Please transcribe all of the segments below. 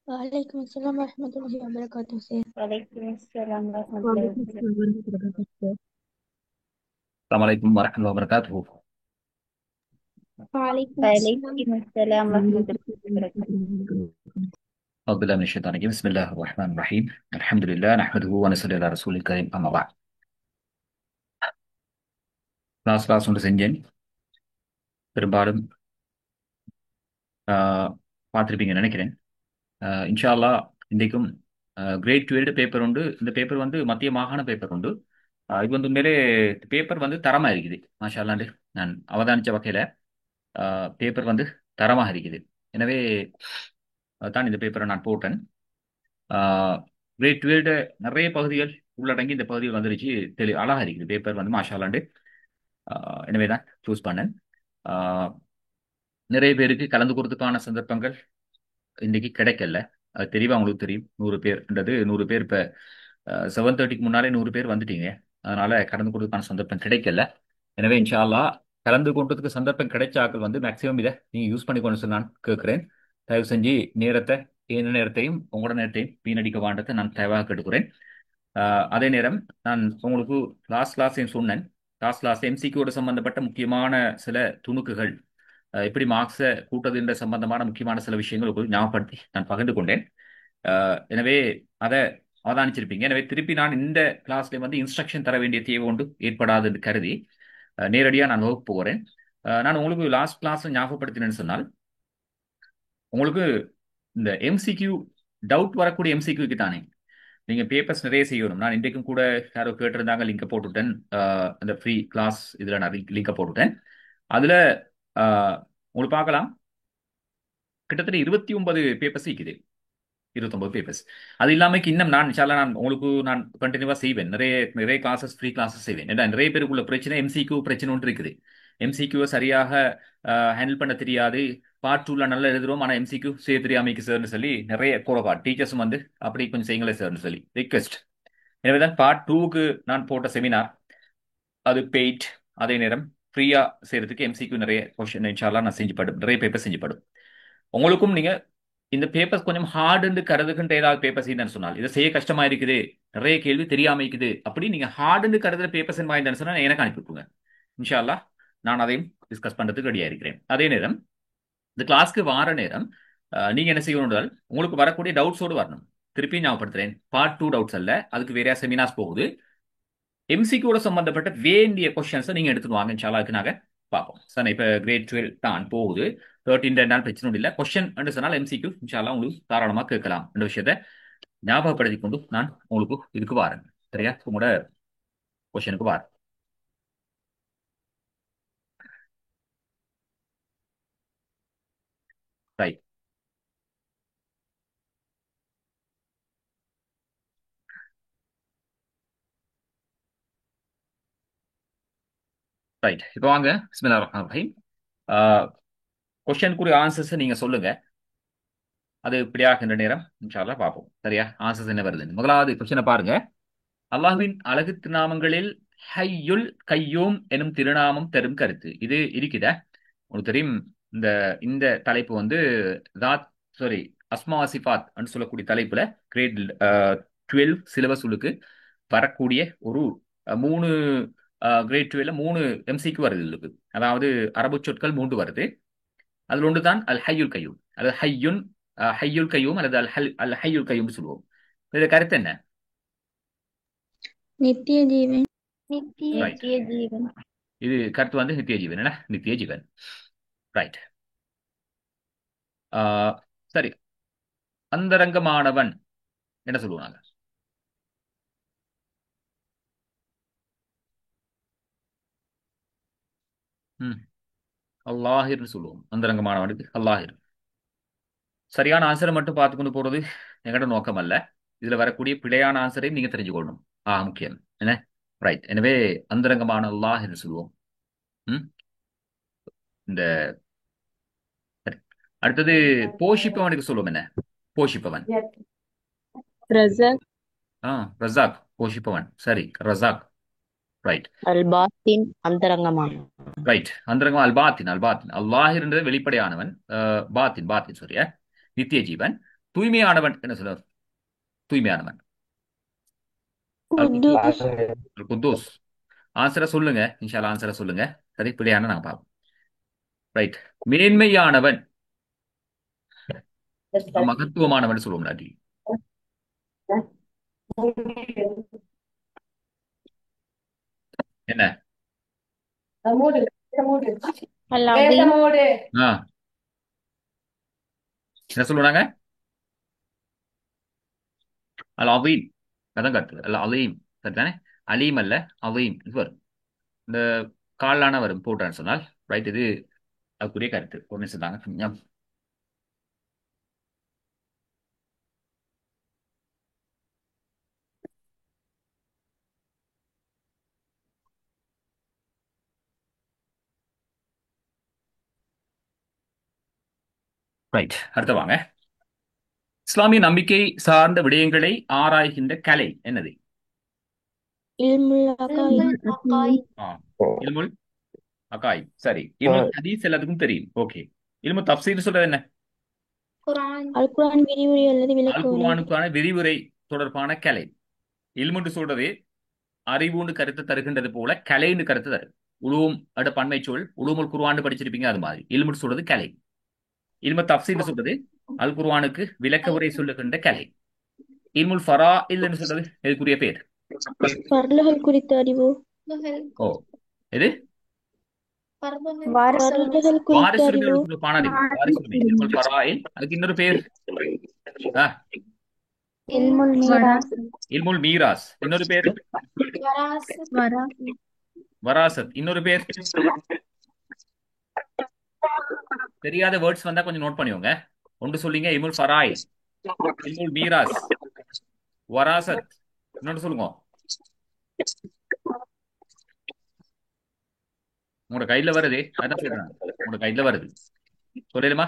وعليكم السلام ورحمة الله وبركاته سيد. وعليكم السلام ورحمة الله وعليكم وبركاته. السلام ورحمة الله وبركاته. السلام عليكم ورحمة الله وبركاته. وعليكم السلام. وعليكم السلام ورحمة وعليكم الله السلام ورحمة وبركاته. الله وبركاته. أعوذ بالله من الشيطان الرجيم. بسم الله الرحمن الرحيم. الحمد لله نحمده ونصلي على رسول الكريم. أما بعد. Class ஒன்று செஞ்சேன். பெரும்பாலும் ஆஹ், பார்த்திருப்பீங்கன்னு நினைக்கிறேன். இன்ஷா அல்லாஹ் இன்றைக்கும் கிரேட் 12 பேப்பர் உண்டு. இந்த பேப்பர் வந்து மத்திய மாகாண பேப்பர் உண்டு. இது வந்து உண்மையிலே பேப்பர் வந்து தரமாக இருக்குது. மாஷா அல்லாண்டு நான் அவதானித்த வகையில் பேப்பர் வந்து தரமாக இருக்குது. எனவே தான் இந்த பேப்பரை நான் போட்டேன். கிரேட் 12 நிறைய பகுதிகள் உள்ளடங்கி இந்த பகுதியில் வந்துருச்சு. அழகா இருக்குது பேப்பர் வந்து மாஷாலாண்டு. எனவே தான் சூஸ் பண்ணேன். ஆஹ் நிறைய பேருக்கு கலந்து கொடுத்ததுக்கான சந்தர்ப்பங்கள் இன்னைக்கு கிடைக்கல. அது தெளிவா உங்களுக்கு தெரியும். 100 பேர்ன்றது 100 பேர் இப்போ 7:30க்கு முன்னாலே 100 பேர் வந்துட்டீங்க. அதனால கலந்து கொடுத்ததுக்கான சந்தர்ப்பம் கிடைக்கல. எனவே இன்ஷா அல்லாஹ் கலந்து கொண்டதுக்கு சந்தர்ப்பம் கிடைச்ச ஆக்கள் வந்து மேக்சிமம் இதை நீங்கள் யூஸ் பண்ணிக்கொண்டு சொல்லி நான் கேட்குறேன். தயவு செஞ்சு நேரத்தை என்ன நேரத்தையும் உங்களோட நேரத்தையும் வீணடிக்க வேண்டதை நான் தயவாக கேட்டுக்கிறேன். அதே நேரம் நான் உங்களுக்கு லாஸ்ட் சொன்னேன். லாஸ்ட் எம்சிக்யூட சம்பந்தப்பட்ட முக்கியமான சில துணுக்குகள், எப்படி மார்க்ஸை கூட்டதுன்ற சம்பந்தமான முக்கியமான சில விஷயங்கள் உங்களுக்கு ஞாபகப்படுத்தி நான் பகிர்ந்து கொண்டேன். எனவே அதை அவதானிச்சிருப்பீங்க. எனவே திருப்பி நான் இந்த கிளாஸ்ல வந்து இன்ஸ்ட்ரக்ஷன் தர வேண்டிய தேவை ஒன்று ஏற்படாது என்று கருதி நேரடியாக நான் வகுப்பு போகிறேன். நான் உங்களுக்கு லாஸ்ட் கிளாஸ் ஞாபகப்படுத்தினேன்னு சொன்னால், உங்களுக்கு இந்த எம்சிக்யூ டவுட் வரக்கூடிய எம்சிக்யூக்கு தானே நீங்க பேப்பர்ஸ் நிறைய செய்யணும். நான் இன்றைக்கும் கூட யாரோ கேட்டிருந்தாங்க, லிங்கை போட்டுவிட்டேன். அந்த ஃப்ரீ கிளாஸ் இதில் நான் லிங்கை போட்டுவிட்டேன். அதில் உங்களுக்கு பார்க்கலாம், கிட்டத்தட்ட 29 பேப்பர்ஸ் இருக்குது. 29 பேப்பர்ஸ். அது இல்லாமல் இன்னும் நான் இன்ஷால்லா நான் உங்களுக்கு நான் கண்டினியூவாக செய்வேன். நிறைய நிறைய கிளாஸஸ் ஃப்ரீ கிளாஸஸ் செய்வேன். ஏன்னா நிறைய பேருக்குள்ள பிரச்சனை எம்சிக்யூ பிரச்சனை ஒன்று இருக்குது. எம்சிக்யூவை சரியாக ஹேண்டில் பண்ண தெரியாது. பார்ட் 2ல நல்லா எழுதுறோம், ஆனால் எம்சிக்யூ செய்ய தெரியாமைக்கு சார்னு சொல்லி நிறைய குறைபாடு. டீச்சர்ஸும் வந்து அப்படி கொஞ்சம் செய்யுங்களே சார்னு சொல்லி ரிக்வெஸ்ட். எனவேதான் பார்ட் 2க்கு நான் போட்ட செமினார் அது பெய்ட். அதே நேரம் ஃப்ரீயா செய்யறதுக்கு எம்சிக்யூ நிறைய கொஸ்டின் இன்ஷால்லா நான் செஞ்சுப்படும், நிறைய பேப்பர் செஞ்சுப்படும். உங்களுக்கும் நீங்க இந்த பேப்பர்ஸ் கொஞ்சம் ஹார்டுன்னு கருதுகின்ற ஏதாவது பேப்பர் செய்யணும்னு சொன்னால், இதை செய்ய கஷ்டமா இருக்குது, நிறைய கேள்வி தெரியாம இருக்குது, அப்படி நீங்க ஹார்டுன்னு கருதுற பேப்பர்ஸ் வாங்கிட்டேன்னு சொன்னா எனக்கு அனுப்பிவிட்டுங்க. இன்ஷால்லா நான் அதையும் டிஸ்கஸ் பண்றதுக்கு ரெடியா இருக்கிறேன். அதே நேரம் இந்த கிளாஸ்க்கு வார நேரம் நீங்க என்ன செய்யணும் என்றால், உங்களுக்கு வரக்கூடிய டவுட்ஸோடு வரணும். திருப்பி ஞாபகப்படுத்துறேன், பார்ட் 2 டவுட்ஸ் அல்ல, அதுக்கு வேற செமினார்ஸ் போகுது. எம்சிக்யூட சம்பந்தப்பட்ட வேண்டிய கொஸ்டின்ஸை நீங்க எடுத்துட்டு வாங்க. இன்ஷால்லா அதுக்கு நாங்க பார்ப்போம். சார் இப்போ கிரேட் 12 தான் போகுது. 13 பிரச்சனை இல்லை. கொஸ்டின் என்று சொன்னால் எம்சிக்யூ இன்ஷால்லா உங்களுக்கு தாராளமாக கேட்கலாம் என்ற விஷயத்தை ஞாபகப்படுத்தி கொண்டு நான் உங்களுக்கு இதுக்கு வாரேன். சரியா? உங்களோட கொஸ்டினுக்கு வாரேன். ரைட் ரைட் இப்போ வாங்க. பிஸ்மில்லாஹிர் ரஹ்மானிர் ரஹீம். கொஸ்டினுக்குரிய ஆன்சர்ஸ் நீங்க சொல்லுங்க. அது இப்படியாகின்ற நேரம் இன்ஷால்லா பார்ப்போம். சரியா? ஆன்சர்ஸ் என்ன வருது? முதலாவது கொஸ்டினை பாருங்க. அல்லாஹ்வின் அழகு திருநாமங்களில் ஹய்யுல் கையூம் எனும் திருநாமம் தரும் கருத்து. இது இருக்குதா உங்களுக்கு தெரியும். இந்த இந்த தலைப்பு வந்து தாத் சாரி அஸ்மா சிஃபாத் என்று சொல்லக்கூடிய தலைப்புல கிரேட் 12 சிலபஸ் உள்ளுக்கு வரக்கூடிய ஒரு 3 கிரேட் 12 3 எம்சிக்கு வருது உள்ளுக்கு. அதாவது அரபு சொற்கள் 3 வருது. அதுல ஒன்று தான் அல் ஹய்யுல் கையூம், அல்லது ஹய்யுல் கையூம் அல்லது அல் ஹய்யுல் கையூம் சொல்லுவோம். இது கருத்து என்ன? நித்திய ஜீவன். ரைட். நித்திய ஜீவன். இது கருத்து வந்து நித்திய ஜீவன். என்ன நித்திய ஜீவன்? ரைட். சரி, அந்தரங்கமானவன் என்ன சொல்லுவாங்க? ம் அல்லாஹிர்னு சொல்லுவோம். அந்தரங்கமானவனுக்கு அல்லாஹிர். சரியான ஆன்சரை மட்டும் பார்த்துக்கொண்டு போறது எங்களோட நோக்கம் அல்ல. இதுல வரக்கூடிய பிழையான ஆன்சரையும் நீங்க தெரிஞ்சுக்கொள்ளணும். முக்கியம். என்ன? ரைட். எனவே அந்தரங்கமான அல்லாஹ் என்று சொல்லுவோம். ம் இந்த சரி. அடுத்தது போஷிப்பவனுக்கு சொல்லுவோம். என்ன போஷிப்பவன்? ரஸாக். ஆ ரஸாக். போஷிப்பவன். சரி, ரஸாக். ரைட் அல்பாத்தின் அந்தரங்கமான. ரைட். அந்தரங்கம் அல்பாத்தின். அல்பாத்தின் அல்லாஹ் இருந்தது வெளிப்படையானவன். பாத்தின் பாத்தின் சரியா? நித்திய ஜீவன். தூய்மையானவன் என்ன சொல்றார்? தூய்மையானவன். அல் குத்தூஸ். அல் குத்தூஸ். ஆன்சரை சொல்லுங்க. இன்ஷால்லா ஆன்சரை சொல்லுங்க. சரி, பிள்ளையான நான் பார்ப்போம். ரைட். மேன்மையானவன், மகத்துவமானவன் சொல்லுவோம் இல்லாட்டி. என்ன? அல்-அஸீம். ஆ, என்ன சொல்லுவாங்க? அல் அதீம். அதான் கருத்து. அல் அலீம். சரிதானே? அலீம் அல்ல, அதீம். இது வரும். இந்த காலான வரும் போட்டான்னு சொன்னால் ரைட். இது அதுக்குரிய கருத்து. ஒரு நிமிஷம் தாங்க. ரைட். அடுத்து வாங்க. இஸ்லாமிய நம்பிக்கை சார்ந்த விடயங்களை ஆராய்கின்ற கலை என்னது? இல்முல் அகாயித். ஆ, இல்முல் அகாய். சரி. இல்முல் ஹதீஸ் எல்லாத்துக்கும் தெரியும். ஓகே. இல்மு தப்சீர் சொல்றது என்ன? அல் குர்ஆன் விரிவுரை அல்லது அல் விளக்க உரை. குர்ஆனுக்கான விரிவுரை தொடர்பான கலை. இல்முன்னு சொல்றது அறிவுன்னு கருத்து தருகின்றது போல கலைன்னு கருத்து தரும். உலூம் அட பன்மை சொல். உலூமுல் குர்ஆன் படிச்சிருப்பீங்க, அது மாதிரி. இல்முன்னு சொல்றது கலை. இல்மு தப்சீர் சொல்றது அல் குர்ஆனுக்கு விளக்க உரை சொல்லுகின்ற கலை. இல்முல் ஃபராஇல்னு சொல்றது எதுக்குரிய பேர்? பர்லுகள் குறித்த அறிவு. ஓ, எது? பர்லுகள் குறித்த அறிவு. வாரிசுரிமை பானறிவு. வாரிசுரிமை இல்முல் ஃபராஇல். அதுக்கு இன்னொரு பேர் ஆ, இல்முல் மீராஸ். இல்முல் மீராஸ். இன்னொரு பேர் வராசத். இன்னொரு பேர் தெரியாத வேர்ட்ஸ் வந்தா கொஞ்சம் நோட் பண்ணிக்கோங்க. ஒன்று சொல்லிங்க. இல்முல் ஃபராயில், இல்முல் மீராஸ், வராசத். இன்னொன்று சொல்லுங்க. உங்களோட கையில வருது, அதான் சொல்றேன். உங்களோட கையில வருது, சொல்லலுமா?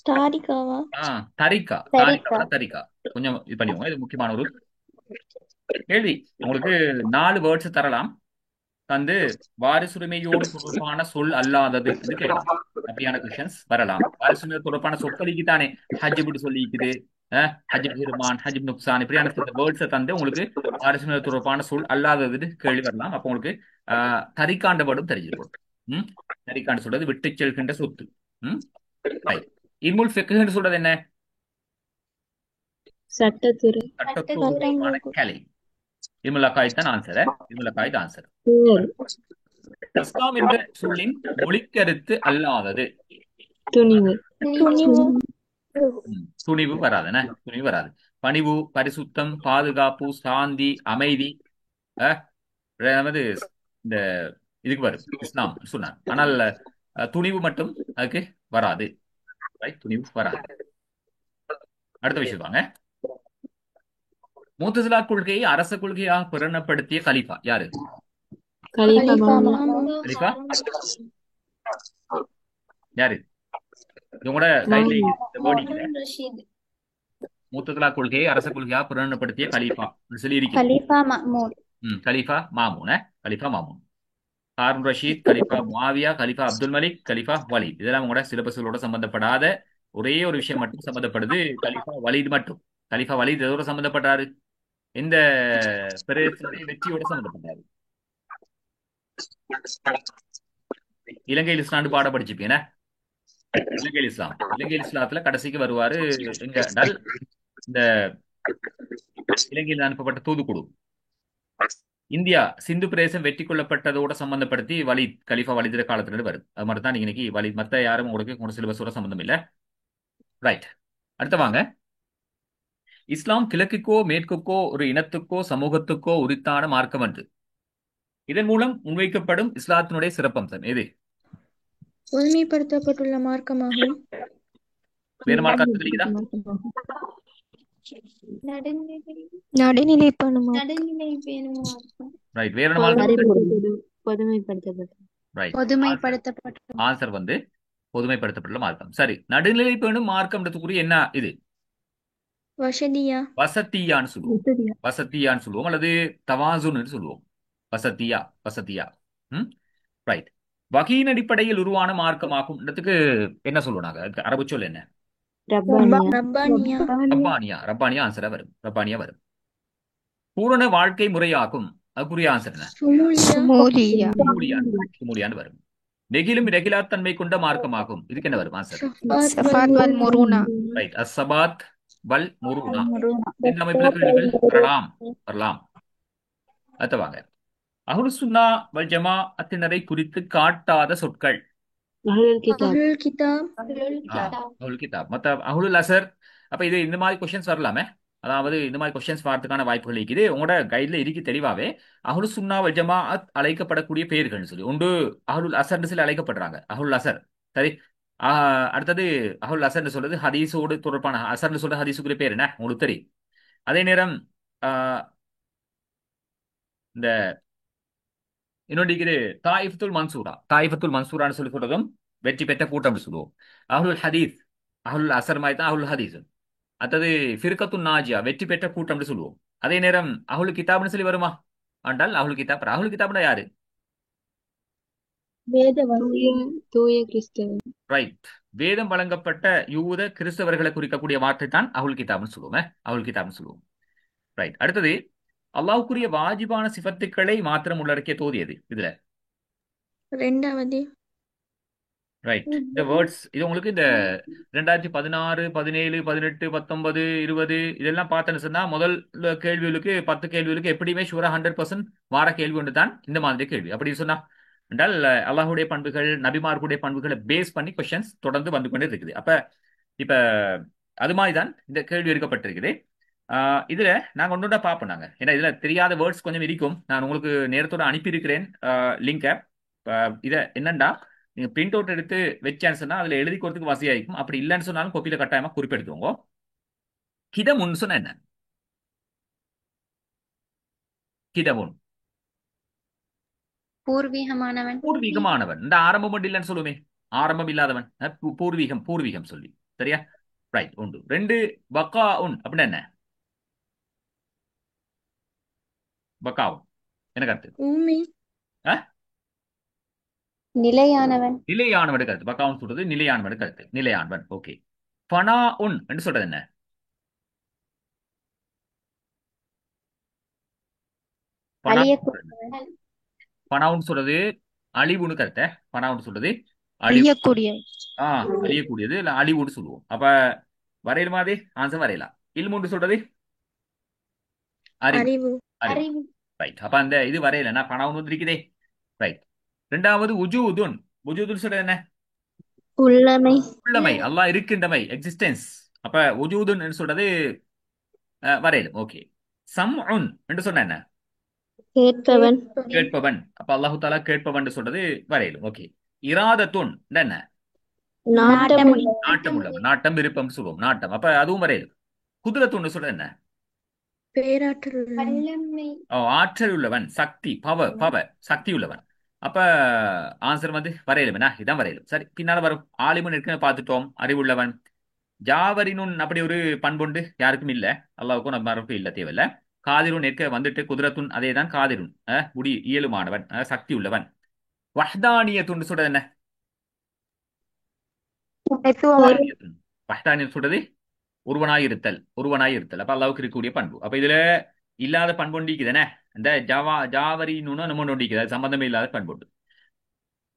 தாரிகாவா? தரிகா. தாரிகா தரிகா. கொஞ்சம் இது பண்ணிக்கோங்க. இது முக்கியமான ஒரு கேள்வி. உங்களுக்கு 4 வேர்ட்ஸ் தரலாம். தந்து வாரிசுரிமையோடு தொடர்பான சொல் அல்லாதது என்று கேட்கலாம். அப்படியான கொஸ்டின்ஸ் வரலாம். வாரிசுரிமை தொடர்பான சொற்களுக்கு தானே ஹஜ்ஜிபுடு சொல்லிக்குது, ஹஜ்ஜிப் ஹிர்மான், ஹஜ்ஜிப் நுக்சான், இப்படியான வேர்ட்ஸை தந்து உங்களுக்கு வாரிசுரிமை தொடர்பான சொல் அல்லாதது கேள்வி வரலாம். அப்போ உங்களுக்கு தரிக்காண்ட வேர்டும் தெரிஞ்சிருக்கும். தரிக்காண்டு சொல்றது விட்டு செல்கின்ற சொத்து. இல்முல் ஃபிக்ஹ்னு சொல்றது என்ன? சட்டத்துறை. சட்டத்தோடு கலை. இல்முல் அகாயித் தான் ஆன்சர். இல்முல் அகாயித் ஆன்சர். இஸ்லாம் என்ற சொல்லின் மொழிக்கருத்து அல்லாதது. துணிவு. துணிவு வராதுன. துணிவு வராது. பணிவு, பரிசுத்தம், பாதுகாப்பு, சாந்தி, அமைதி, இந்த இதுக்கு வரும் இஸ்லாம் சொன்னார். ஆனால் துணிவு மட்டும் அதுக்கு வராது. துணிவு வராது. அடுத்த விஷயம் வாங்க. முத்தசிலா கொள்கையை அரச கொள்கையாக பிரகடனப்படுத்திய கலீஃபா யாரு? கலீஃபா யாரு? இவங்களோட முத்தசிலா கொள்கையை அரச கொள்கையாக பிரகடனப்படுத்திய கலீஃபா சொல்லி இருக்கு. கலீஃபா மாமூன். கலீஃபா மாமூன். ஹாரூன் ரஷீத், கலீஃபா முஆவியா, கலீஃபா அப்துல் மலிக், கலீஃபா வலீத். இதெல்லாம் உங்களோட சிலபஸோட சம்பந்தப்படாத ஒரே ஒரு விஷயம் மட்டும் சம்பந்தப்படுது. கலீஃபா வலீத் மட்டும். கலீஃபா வலீத் எதோட சம்பந்தப்பட்டாரு? இந்த பிரதேசத்துடைய வெற்றியோட சம்பந்தப்பட்டாரு. இலங்கையில் இஸ்லாண்டு பாட படிச்சுப்பீங்க. இலங்கையில் இஸ்லாம். இலங்கையில் இஸ்லாத்துல கடைசிக்கு வருவாரு எங்க? இந்த இலங்கையில் அனுப்பப்பட்ட தூதுக்குழு இந்தியா சிந்து பிரதேசம் வெற்றி கொள்ளப்பட்டதோட சம்பந்தப்படுத்தி வலீத், கலீஃபா வலீத் காலத்துல வருது. அது மட்டும் தான் இன்னைக்கு வலீத். மத்த யாரும் உங்களுக்கு சிலபஸோட சம்பந்தம் இல்ல. ரைட். அடுத்த வாங்க. இஸ்லாம் கிழக்குக்கோ மேற்குக்கோ ஒரு இனத்துக்கோ சமூகத்துக்கோ உரித்தான மார்க்கம் என்று. இதன் மூலம் முன்வைக்கப்படும் இஸ்லாத்தினுடைய சிறப்பம்சம் எது? பொதுமைப்படுத்தப்பட்டுள்ள மார்க்கமாகும். வேறு மார்க்கம் தெரியுதா? நடுநிலை பண்ணுமா? ரைட். வேற மார்க்கம் பொதுமைப்படுத்தப்பட்ட. ஆன்சர் வந்து பொதுமைப்படுத்தப்பட்டுள்ள மார்க்கம். சரி. நடுநிலை பேணும் மார்க்கம்ன்றதுக்குரிய என்ன இது? வசதியா. வசத்தியான்னு சொல்லுவோம். வசத்தியான்னு சொல்லுவோம் அல்லது தவாசுன்னு சொல்லுவோம். வசத்தியா. வசத்தியா. ரைட். வகையின் அடிப்படையில் உருவான மார்க்கமாகும். என்ன சொல்லுவாங்க? அரபு சொல் என்ன? ரப்பானியா ரப்பானியா ரப்பானியா ரப்பானியா ஆன்சரா வரும். ரப்பானியா வரும். பூரண வாழ்க்கை முறையாகும். அதுக்குரிய ஆன்சர் என்ன? சுமூலியா சுமூலியா சுமூலியான். சுமூலியான் வரும். நெகிழும் இடைகிலாத் தன்மை கொண்ட மார்க்கமாகும். இதுக்கு என்ன வரும் ஆன்சர்? ஷஃபாத் சஃபாத் வல் முருனா ரைட். அஸ்ஸபாத் வல் முருனா. முருனா இந்த அமைப்புல கேள்விகள் வரலாம் வரலாம். அடுத்து வாங்க. அஹ்லு சுன்னா வல் ஜமாஅத்தினரை குறித்து காட்டாத சொற்கள். அஹ்லுல் கிதாப் அஹ்லுல் கிதாப் அஹ்லுல் கிதாப் மத்த அஹ்லுல் அசர். அப்ப இது இந்த மாதிரி கொஸ்டின்ஸ் வரலாமே. அதாவது இந்த மாதிரி கொஸ்டின்ஸ் வரதுக்கான வாய்ப்புகள் இருக்குது. உங்களோட கைட்ல இருக்கு தெளிவாவே. அஹ்லு சுன்னா வல் ஜமாஅத் அழைக்கப்படக்கூடிய பெயர்கள்னு சொல்லி உண்டு. அஹ்லுல் அசர்னு சொல்லி அழைக்கப்படுறாங்க. அஹ்லுல் அசர் சரி. அடுத்தது அஹ்லுல் அசர்னு சொல்றது ஹதீஸோடு தொடர்பான அசர்னு சொல்ற ஹதீஸுக்குரிய பேர் என்ன உங்களுக்கு தெரியும். அதே நேரம் ஆஹ், இந்த இன்னொன்று இருக்குது தாயிஃபத்துல் மன்சூரா. தாயிஃபத்துல் மன்சூரான்னு சொல்லி சொல்றதும் வெற்றி பெற்ற கூட்டம்னு சொல்லுவோம். அஹ்லுல் ஹதீஸ் அஹ்லுல் அசர் மாதிரி தான் அஹ்லுல் ஹதீஸ். அடுத்தது ஃபிர்கத்துன் நாஜியா வெற்றி பெற்ற கூட்டம்னு சொல்லுவோம். அதே நேரம் அஹ்லுல் கிதாப்னு சொல்லி வருமா ஆண்டால் அஹ்லுல் கிதாப். அஹ்லுல் கிதாப்னா யாரு? தூய தூய கிறிஸ்தவன் ரைட். வேதம் வழங்கப்பட்ட யூத கிறிஸ்தவர்களை குறிக்கக்கூடிய வார்த்தை தான் அஹ்லுல் கிதாப்னு சொல்லுவோம். அஹ்லுல் கிதாப்னு சொல்லுவோம். ரைட். அடுத்தது அல்லாஹ்வுக்குரிய வாஜிபான சிஃபத்துக்களை மாத்திரம் உள்ளடக்கிய தொகுதி எது இதுல? ரெண்டாவது ரைட். இந்த வேர்ட்ஸ் இது உங்களுக்கு இந்த 2016 17 18 19 20 இதெல்லாம் பார்த்தேன்னு சொன்னா முதல் கேள்விகளுக்கு 10 கேள்விகளுக்கு எப்படியுமே ஷூரா 100% வார கேள்வி ஒன்று தான் இந்த மாதிரி கேள்வி. அப்படி சொன்னா என்றால் அல்லாஹ்வுடைய பண்புகள் நபிமார்களுடைய பண்புகளை பேஸ் பண்ணி கொஸ்டின்ஸ் தொடர்ந்து வந்து கொண்டே இருக்குது. அப்ப இப்ப அது மாதிரி தான் இந்த கேள்வி எடுக்கப்பட்டிருக்குது. இதுல நாங்க ஒன்று பார்ப்போம் நாங்க. ஏன்னா இதுல தெரியாத வேர்ட்ஸ் கொஞ்சம் இருக்கும். நான் உங்களுக்கு நேரத்தோட அனுப்பியிருக்கிறேன் லிங்கை. இதை என்னண்டா நீங்க பிரிண்ட் அவுட் எடுத்து வச்சான்னு சொன்னா அதுல எழுதி கொடுத்துக்கு வசதியா இருக்கும். அப்படி இல்லைன்னு சொன்னாலும் கோப்பியில கட்டாயமா குறிப்பெடுத்துவோங்க. கிதமுன்னு சொன்னா என்ன? கிதமுன் பூர்வீகமானவன் பூர்வீகமானவன். இந்த ஆரம்பம் மட்டும் இல்லைன்னு சொல்லுமே. ஆரம்பம் இல்லாதவன் பூர்வீகம் பூர்வீகம் சொல்லி சரியா. ரைட். உண்டு. ரெண்டு பக்கா உன் அப்படின்னா என்ன? பக்காவும் என்ன கருத்து? ஊமி ஆ? நிலையானவன் நிலையானவன் கருத்து. பக்காவும் சொல்றது நிலையானவன் கருத்து. நிலையானவன். ஓகே. ஃபனா உன் என்று சொல்றது என்ன? ஃபனா அழியக்கூடியவன் ஃபனாவுன்னு சொல்றது அழிவுன்னு கருத்தை. ஃபனாவுன்னு சொல்றது அழிவு. அழியக்கூடிய அழியக்கூடியது இல்ல அழிவுன்னு சொல்லுவோம். அப்ப வரையில மாதிரி ஆன்சர் வரையலாம். இல்முன்னு சொல்றது அறிவு. அறிவு அறிவு. ரைட். அப்ப அந்த இது வரையலன்னா ஃபனாவுன்னு வந்திருக்குதே. ரைட். ரெண்டாவது உஜூதுன். உஜூதுன்னு சொல்றது என்ன? உள்ளமை உள்ளமை. அல்லாஹ் இருக்கின்றமை எக்ஸிஸ்டன்ஸ். அப்ப உஜூதுன்னு சொல்றது வரையலும். ஓகே. சம்உன் என்று சொன்ன என்ன? கேட்பவன் கேட்பவன். அப்ப அல்லாஹு தாலா கேட்பவன் சொல்றது வரையலும். ஓகே. இராதத்துன் என்ன? நாட்டம் நாட்டம் உள்ளவன். நாட்டம் விருப்பம் சொல்லுவோம். நாட்டம். அப்ப அதுவும் வரையலும். குதிரத்துன்னு சொல்றது என்ன? பேராற்றல் ஆற்றல் உள்ளவன். சக்தி பவர் பவர் சக்தி உள்ளவன். அப்ப ஆன்சர் வந்து வரையலும்னா இதான் வரையலும். சரி. பின்னால வரும் ஆலிமுன் ஏற்கனவே பார்த்துட்டோம். அறிவுள்ளவன். ஜாவரினுன் அப்படி ஒரு பண்புண்டு யாருக்கும் இல்ல. அல்லாவுக்கும் நம்மளுக்கும் இல்ல தேவையில்ல. காதிருன் ஏற்க வந்துட்டு குதிரத்துன் அதே தான் காதிருன் முடி இயலுமானவன் சக்தி உள்ளவன். வஹ்தானியத்துன்னு சொல்றது என்ன? வஹ்தானியத்துன். வஹ்தானியத் சொல்றது ஒருவனாய் இருத்தல். ஒருவனாய் இருத்தல். அப்ப அல்லாவுக்கு இருக்கக்கூடிய பண்பு. அப்ப இதுல இல்லாத பண்பு ஒண்டிக்குதானே. இந்த ஜாவரினுன்னு நம்ம ஒண்டிக்குது. அது சம்பந்தமே இல்லாத பண்புண்டு.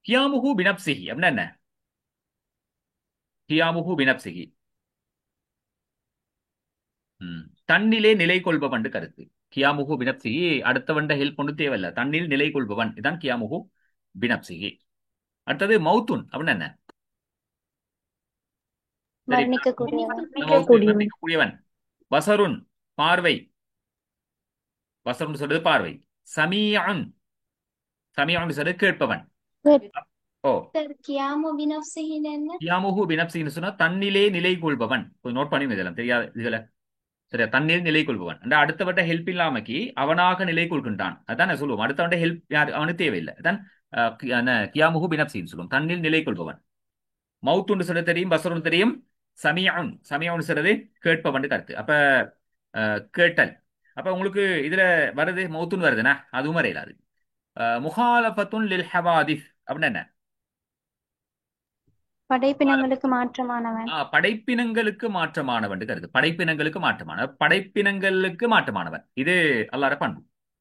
கியாமுஹு பினப்சிஹி அப்படின்னா என்ன? கியாமுஹு பினப்சிஹி தன்னிலே நிலை கொள்பவன் கருத்து. கியாமுகு பினப்சிகி அடுத்தவன் ஹெல்ப் கொண்டு தேவையில்ல. தன்னில் நிலை கொள்பவன் இதான் கியாமுகு பினப்சிகி. அடுத்தது மௌத்துன் அப்படின்னா என்ன? சரி. மரணிக்கக்கூடியவன். பசருன் பார்வை. பசருன் சொல்றது பார்வை. சமீஅன் சமீஅன் சொல்றது கேட்பவன். ஓ கியாமுகு பினப்சின்னு சொன்னா தன்னிலே நிலை கொள்பவன். கொஞ்சம் நோட் பண்ணி இதெல்லாம் தெரியாது இதுல. சரியா. தண்ணீர் நிலை கொள்பவன் அந்த அடுத்தவட்ட ஹெல்ப் இல்லாமக்கி அவனாக நிலை கொள்கின்றான். அதான் சொல்லுவோம். அடுத்தவட்ட ஹெல்ப் யாரு அவனுக்கு தேவையில்லை. அதான் கியாமுகு பினப்சின்னு சொல்லுவோம். தண்ணீர் நிலை கொள்பவன். மவுத்துன்னு சொல்ல தெரியும். பசருன்னு தெரியும். சமியான் சமியான் சொல்றது கேட்பவன் கருத்து. அப்ப கேட்டல். அப்ப உங்களுக்கு இதுல வருது மவுத்துன்னு வருதுன்னா அதுவும் வரையலாது. முஹாலஃபத்துன் லில் ஹவாதிஸ் அப்படின்னா என்ன? படைப்பினங்களுக்கு மாற்றமானவன். படைப்பினங்களுக்கு மாற்றமானவன் கருது. படைப்பினங்களுக்கு மாற்றமானவன், படைப்பினங்களுக்கு மாற்றமானவன். இது அல்லாஹ்வுடைய பண்பு.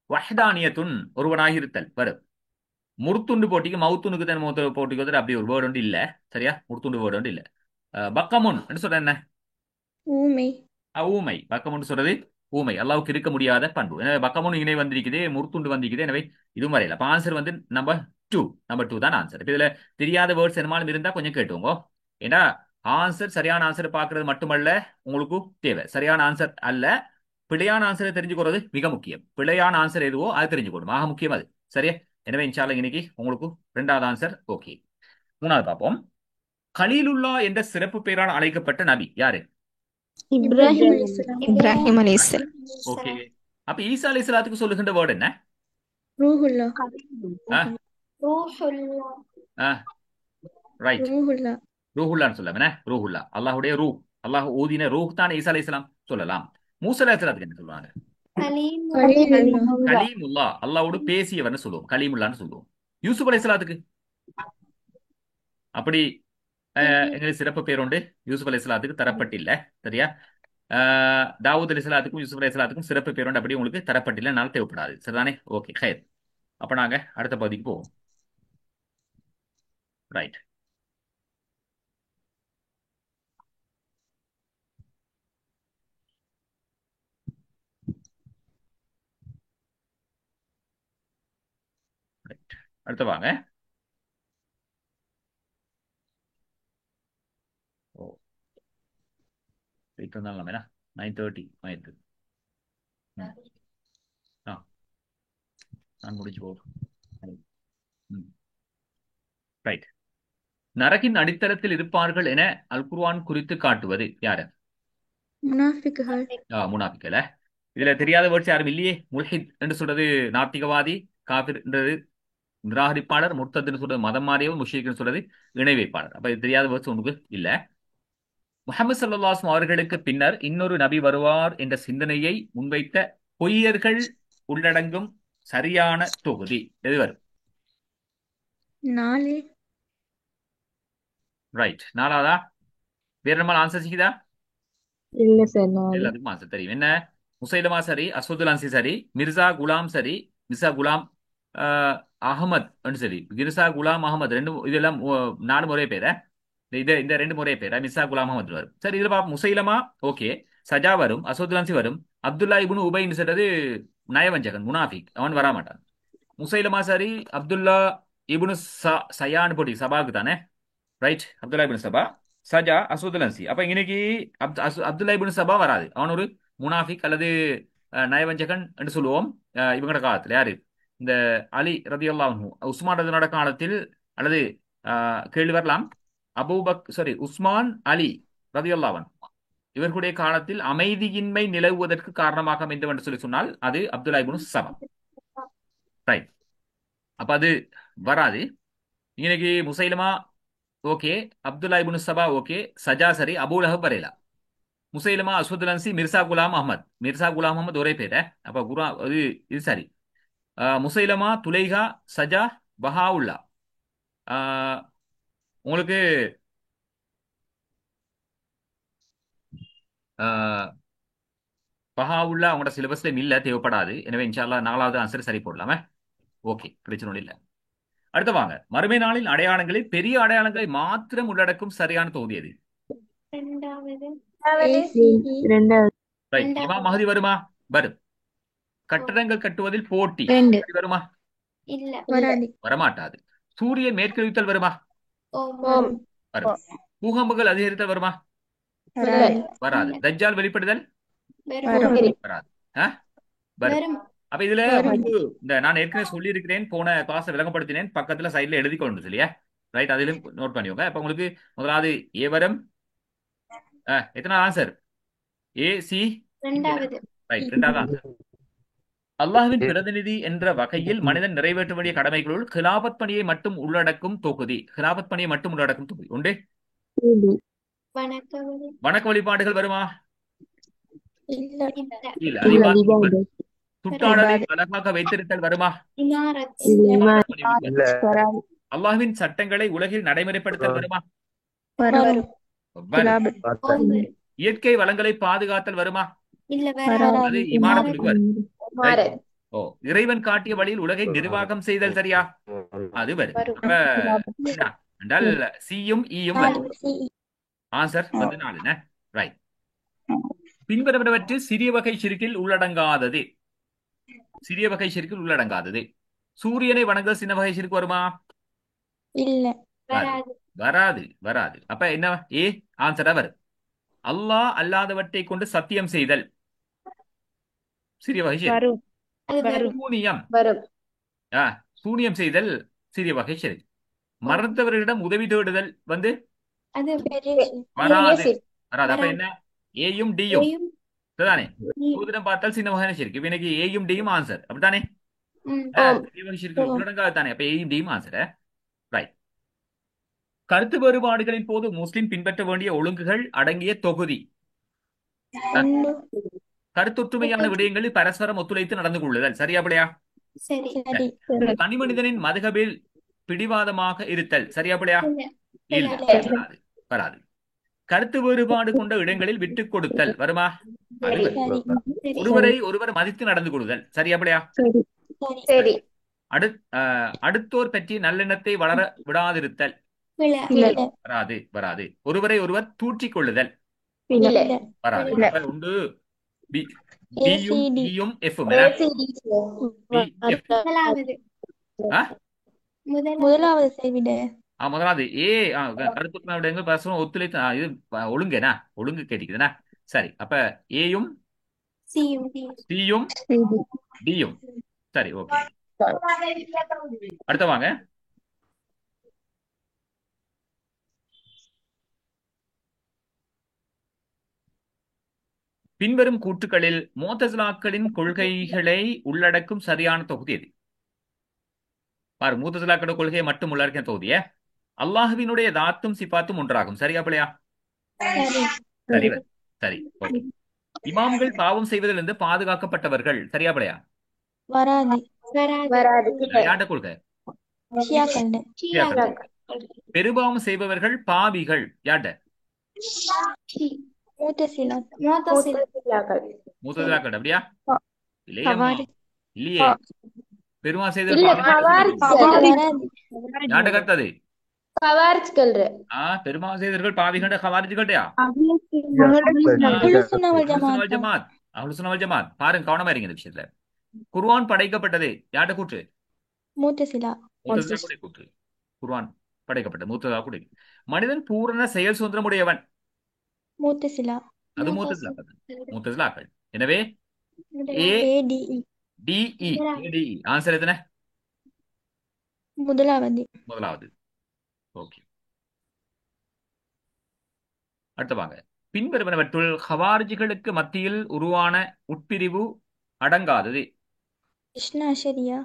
வஹ்தானியத்துன், ஒருவனாக இருத்தல் வரும். முர்த்துண்டு போட்டிக்கு மவுத்துனுக்கு தான் போட்டிக்கு வந்து அப்படி ஒரு வேர்டு ஒன்று இல்ல. சரியா? முர்த்துண்டு வேர்டு ஒன்று இல்ல. பக்கமுன் என்று சொல்ற என்ன? ஊமை. ஊமை. பக்கமுன்னு சொல்றது ஊமை. அல்லாஹ்வுக்கு இருக்க முடியாத பண்பு. எனவே பக்கமுன்னு இணை வந்திருக்குது, முர்த்துண்டு வந்திருக்குது. எனவே இதுவும் வரையில. அப்ப ஆன்சர் வந்து நம்பர் 2 தான் ஆன்சர். இப்ப இதுல தெரியாத வேர்ட்ஸ் என்னமாலும் இருந்தா கொஞ்சம் கேட்டுவோங்க. ஏன்னா ஆன்சர், சரியான ஆன்சர் பாக்குறது மட்டுமல்ல உங்களுக்கு தேவை. சரியான ஆன்சர் அல்ல, பிழையான ஆன்சரை தெரிஞ்சுக்கிறது மிக முக்கியம். பிழையான ஆன்சர் எதுவோ அது தெரிஞ்சுக்கணும், ஆக முக்கியம் அது. சரியா? எனவே இன்ஷால்லா இன்னைக்கு உங்களுக்கு 2வது ஆன்சர் ஓகே. 3வது பார்ப்போம். கலீலுல்லா என்ற சிறப்பு பெயரால் அழைக்கப்பட்ட நபி யாரு? இப்ராஹிம் அலைஹிஸ்ஸலாம். இப்ராஹிம் அலைஹிஸ்ஸலாம். ஓகே. அப்ப ஈசா அலைஹிஸ்ஸலாத்துக்கு சொல்லுகின்ற வேர்டு என்ன? ரூஹுல்லா. ரைட். ரூஹுல்லா. ரூஹுல்லான்னு சொல்லலாம். என்ன? ரூஹுல்லா, அல்லாஹ்வுடைய ரூஹ். அல்லாஹ் ஊதின ரூஹ் தான் ஈசா அலைஹிஸ்ஸலாம் சொல்லலாம். மூசா அலைஹிஸ்ஸலாத்துக்கு என்ன சொல்லுவாங்க? கலீலுல்லா. கலீமுல்லா, அல்லாஹ்வோடு பேசியவர்னு சொல்லுவோம், கலீமுல்லான்னு சொல்லுவோம். யூசுப் அலைஹிஸ்ஸலாத்துக்கு அப்படி எங்களுக்கு சிறப்பு பேர் உண்டு, யூசுப் அலைஹிஸ்ஸலாத்துக்கு தரப்பட்டில்ல. சரியா? தாவூத் அலைஹிஸ்ஸலாத்துக்கும் யூசுப் அலைஹிஸ்ஸலாத்துக்கும் சிறப்பு பேர் உண்டு, அப்படி உங்களுக்கு தரப்பட்டில்லை, நாள் தேவைப்படாது. சரிதானே? ஓகே, ஹைர். அப்ப நாங்க அடுத்த பகுதிக்கு போவோம். ரைட். அடுத்து வாங்க. ஓ, வெயிட் பண்ணலாம். என்ன 9:30 ஆயிருக்கு. நான் முடிஞ்சு போகும். ரைட். நரகின் அடித்தளத்தில் இருப்பார்கள் என அல் குர்ஆன் குறித்து காட்டுவது யாரு? முனாஃபிக்குகள். முனாஃபிக்கல. இதுல தெரியாத வேர்ட்ஸ் யாரும் இல்லையே. முல்ஹித் என்று சொல்றது நாத்திகவாதி, காபிர் என்றது நிராகரிப்பாளர், முர்த்தத்னு சொல்றது மதம் மாறியவர், முஷ்ரிக்னு சொல்றது இணை வைப்பாளர். அப்ப இது தெரியாத வேர்ட்ஸ் உங்களுக்கு இல்ல. முஹம்மது ஸல்லல்லாஹு அலைஹி வஸல்லம் அவர்களுக்கு பின்னர் இன்னொரு நபி வருவார் என்ற சிந்தனையை முன்வைத்த பொய்யர்கள் உள்ளடங்கும் சரியான தொகுதி எது வரும்? 4. ரைட். 4வதா? வேற நம்ம ஆன்சர் செய்யுதா? இல்ல சார், 4. எல்லாத்துக்கும் ஆன்சர் தெரியும். என்ன? முசைலமா சரி, அஸ்வதுல் அன்சி சரி, மிர்சா குலாம் சரி, மிர்சா குலாம் அகமது சரி, மிர்சா குலாம் அகமது ரெண்டும், இதெல்லாம் 4 முறை பேர. இந்த 2 முறை பேர மிர்சா குலாம் அகமது வரும். சரி, இதுல பாப்போம். முசைலமா ஓகே, சஜா வரும், அஸ்வதுல் அன்சி வரும். அப்துல்லா இப்னு உபைன்னு சொல்றது நயவஞ்சகன், முனாஃபிக், அவன் வரமாட்டான். முசைலமா சரி, அப்துல்லா இப்னு சயான்னு போட்டி சபாக்கு தானே. ரைட். அப்துல்லா இப்னு சபா, சஜா, அஸ்வதுல் அன்சி. அப்ப இன்னைக்கு அப்துல்லா இப்னு சபா வராது, அவன் ஒரு முனாஃபிக் அல்லது நயவஞ்சகன் என்று சொல்லுவோம். இவங்களோட காலத்துல யாரு? இந்த அலி ரதியல்லாஹு அன்ஹு, உஸ்மான் ரதியோட காலத்தில், அல்லது கேள்வி வரலாம், உஸ்மான் அலி ரதியல்லாஹு அன்ஹு இவர்களுடைய காலத்தில் அமைதியின்மை நிலவுவதற்கு காரணமாக அமைந்தது என்று சொல்லி சொன்னால் அது அப்துல்லா இப்னு சபா. ரைட். அப்ப அது வராது. இன்னைக்கு முசைலமா ஓகே, அப்துல்லா இப்னு சபா ஓகே, சஜா சரி, அபூ லஹப் வரையலாம். முசைலமா, அஸ்வதுல் அன்சி, மிர்சா குலாம் அஹமத். மிர்சா குலாம் அஹமத் ஒரே பேர. அப்ப இது சரி. முசைலமா, துலைஹா, சஜா, பஹாவுல்லா. உங்களுக்கு பஹாவுல்லா அவங்களோட சிலபஸ்ல இல்ல, தேவைப்படாது. எனவே இன்ஷால்லா 4வது ஆன்சர் சரி போடலாமே. ஓகே, பிரச்சனை இல்ல. அடுத்து வாங்க. மறுமை நாளின் அடையாளங்களில் பெரிய அடையாளங்களை மாத்திரம் உள்ளடக்கும் சரியான தொகுதி எது? 2வது. ரைட். இமாம் மஹதி வருமா? வரும். கட்டடங்கள் கட்டுவதில் போட்டி 2. வருமா? வராது. வரமாட்டாது. சூரியன் மேற்கொழித்தல் வருமா? ஓம். வரும். பூகம்பங்கள் அதிகரித்தல் வருமா? வராது. வராது. தஜ்ஜால் வெளிப்படுதல் வராது. வரும். அப்ப இதுல உங்களுக்கு நான் ஏற்கனவே சொல்லி இருக்கிறேன், போன கிளாஸ் விளங்கப்படுத்தினேன், பக்கத்துல சைட்ல எழுதி கொண்டு சொல்லியா. ரைட். அதிலும் நோட் பண்ணிக்கோங்க. அப்ப உங்களுக்கு முதலாவது ஏ வரும். எத்தனாவது ஆன்சர்? ஏ, சி. ரைட். 2வது ஆன்சர். அல்லாஹ்வின் பிரதிநிதி என்ற வகையில் மனிதன் நிறைவேற்ற வேண்டிய கடமைகளுள் ஹிலாபத் பணியை மட்டும் உள்ளடக்கும் தொகுதி. ஹிலாபத் பணியை மட்டும் உள்ளடக்கும் தொகுதி உண்டு. வணக்க வழிபாடுகள் வருமா? இல்ல. இல்ல. அது சுற்றாடலை அழகாக வைத்திருத்தல் வருமா? வராது. அல்லாஹ்வின் சட்டங்களை உலகில் நடைமுறைப்படுத்தல் வருமா? வரும் வரும். துலாபு இயற்கை வளங்களை பாதுகாத்தல் வருமா? அது வராது இமாரத்துக்கு வரும். மாற Right. ஓ, இறைவன் காட்டிய வழியில் உலகை நிர்வாகம் செய்தல் சரியா? அது வரும். அப்ப என்ன என்றால் சியும் ஈயும் வரும். ஆன்சர் வந்து 4. ரைட். பின்வருவனவற்றில் சிறிய வகை ஷிர்கில் உள்ளடங்காதது. சிறிய வகை ஷிர்கில் உள்ளடங்காதது. சூரியனை வணங்குதல் சின்ன வகை ஷிர்க் வருமா? இல்ல வராது. வராது வராது. அப்ப என்ன ஏ ஆன்சரா வரும். அல்லாஹ் அல்லாதவற்றை கொண்டு சத்தியம் செய்தல் சிறிய வகை ஷிர்க். வரும் சூனியம் வரும் சூனியம் செய்தல் சிறிய வகை ஷிர்க். மறந்தவர்களிடம் உதவி தேடுதல் வந்து வராது வராது. அப்ப என்ன ஏயும் டியும் தானே? சூதனம் பார்த்தால் சின்ன வகையான ஷிர்க். இப்ப எனக்கு ஏயும் டியும் ஆன்சர் அப்படித்தானே? சிறிய வகை ஷிர்க் உள்ளடங்காது தானே? அப்ப ஏயும் டியும் ஆன்சர். ரைட். கருத்து வேறுபாடுகளின் போது முஸ்லிம் பின்பற்ற வேண்டிய ஒழுங்குகள் அடங்கிய தொகுதி. கருத்தொற்றுமையான விடயங்களில் பரஸ்பரம் ஒத்துழைத்து நடந்து கொள்ளுதல் சரியா பிள்ளையா? சரி தனி மனிதனின் மதுகபில் பிடிவாதமாக இருத்தல் சரியா பிள்ளையா? இல்ல வராது வராது. கருத்து வேறுபாடு கொண்ட இடங்களில் விட்டுக் கொடுத்தல் வருமா? அது வரும். ஒருவரை ஒருவர் மதித்து நடந்து கொள்ளுதல் சரியா பிள்ளையா? சரி அடுத்தோர் பற்றி நல்லெண்ணத்தை வளர விடாதிருத்தல் வராது வராது. ஒருவரை ஒருவர் தூற்றிக் கொள்ளுதல் இல்ல வராது. அப்ப உண்டு பியும் டியும் எஃப்பும். முதலாவது செய்விட முதலாவது ஏ கருத்துக்களை விடங்கள் பரஸ்பரம் ஒத்துழைத்து இது ஒழுங்குனா ஒழுங்கு கேட்டிக்குதுண்ணா. சரி அப்ப ஏயும் சியும் டியும் சரி ஓகே. அடுத்த வாங்க. பின்வரும் கூற்றுக்களில் முஅ்தஸிலாக்களின் கொள்கைகளை உள்ளடக்கும் சரியான தொகுதி எது? பாரு, முஅ்தஸிலாக்களோட கொள்கையை மட்டும் உள்ளடக்கிய தொகுதிய அல்லாஹ்வினுடைய தாத்தும் சிபாத்தும் ஒன்றாகும் சரியா பிள்ளையா? சரி சரி ஓகே. இமாம்கள் பாவம் செய்வதிலிருந்து பாதுகாக்கப்பட்டவர்கள் சரியா பிள்ளையா? வராது யாண்ட கொள்கை? ஷியாக்கள் பெருபாவம் செய்பவர்கள் பாவிகள் யாண்ட? முஅ்தஸிலாக்கள் அப்படியா? இல்லையம்மா இல்லையே. பெருமாள் செய்த யாண்ட கருத்தது பெருமாள் செய்தவர்கள் பாவிகள் ஹவாரிஜ்கள்டயா? ஜமாத் அஹ்லுஸ் சுன்னah வல் ஜமாத். பாருங்க கவனமா இருங்க இந்த விஷயத்துல. குர்ஆன் படைக்கப்பட்டது யாண்ட கூற்று? முஅ்தஸிலா கூற்று. குர்ஆன் படைக்கப்பட்ட முஅ்தஸிலா கூற்று. மனிதன் பூரண செயல் சுதந்திரம் உடையவன் அது முஅ்தஸிலாக்கள். எனவே ஏ டி இ ஆன்சர் எத்தனை? முதலாவது. ஓகே. அடுத்த வாங்க. பின்வருவனவற்றுள் ஹவாரிஜிகளுக்கு மத்தியில் உருவான உட்பிரிவு அடங்காதது. இஸ்னா அஷரியா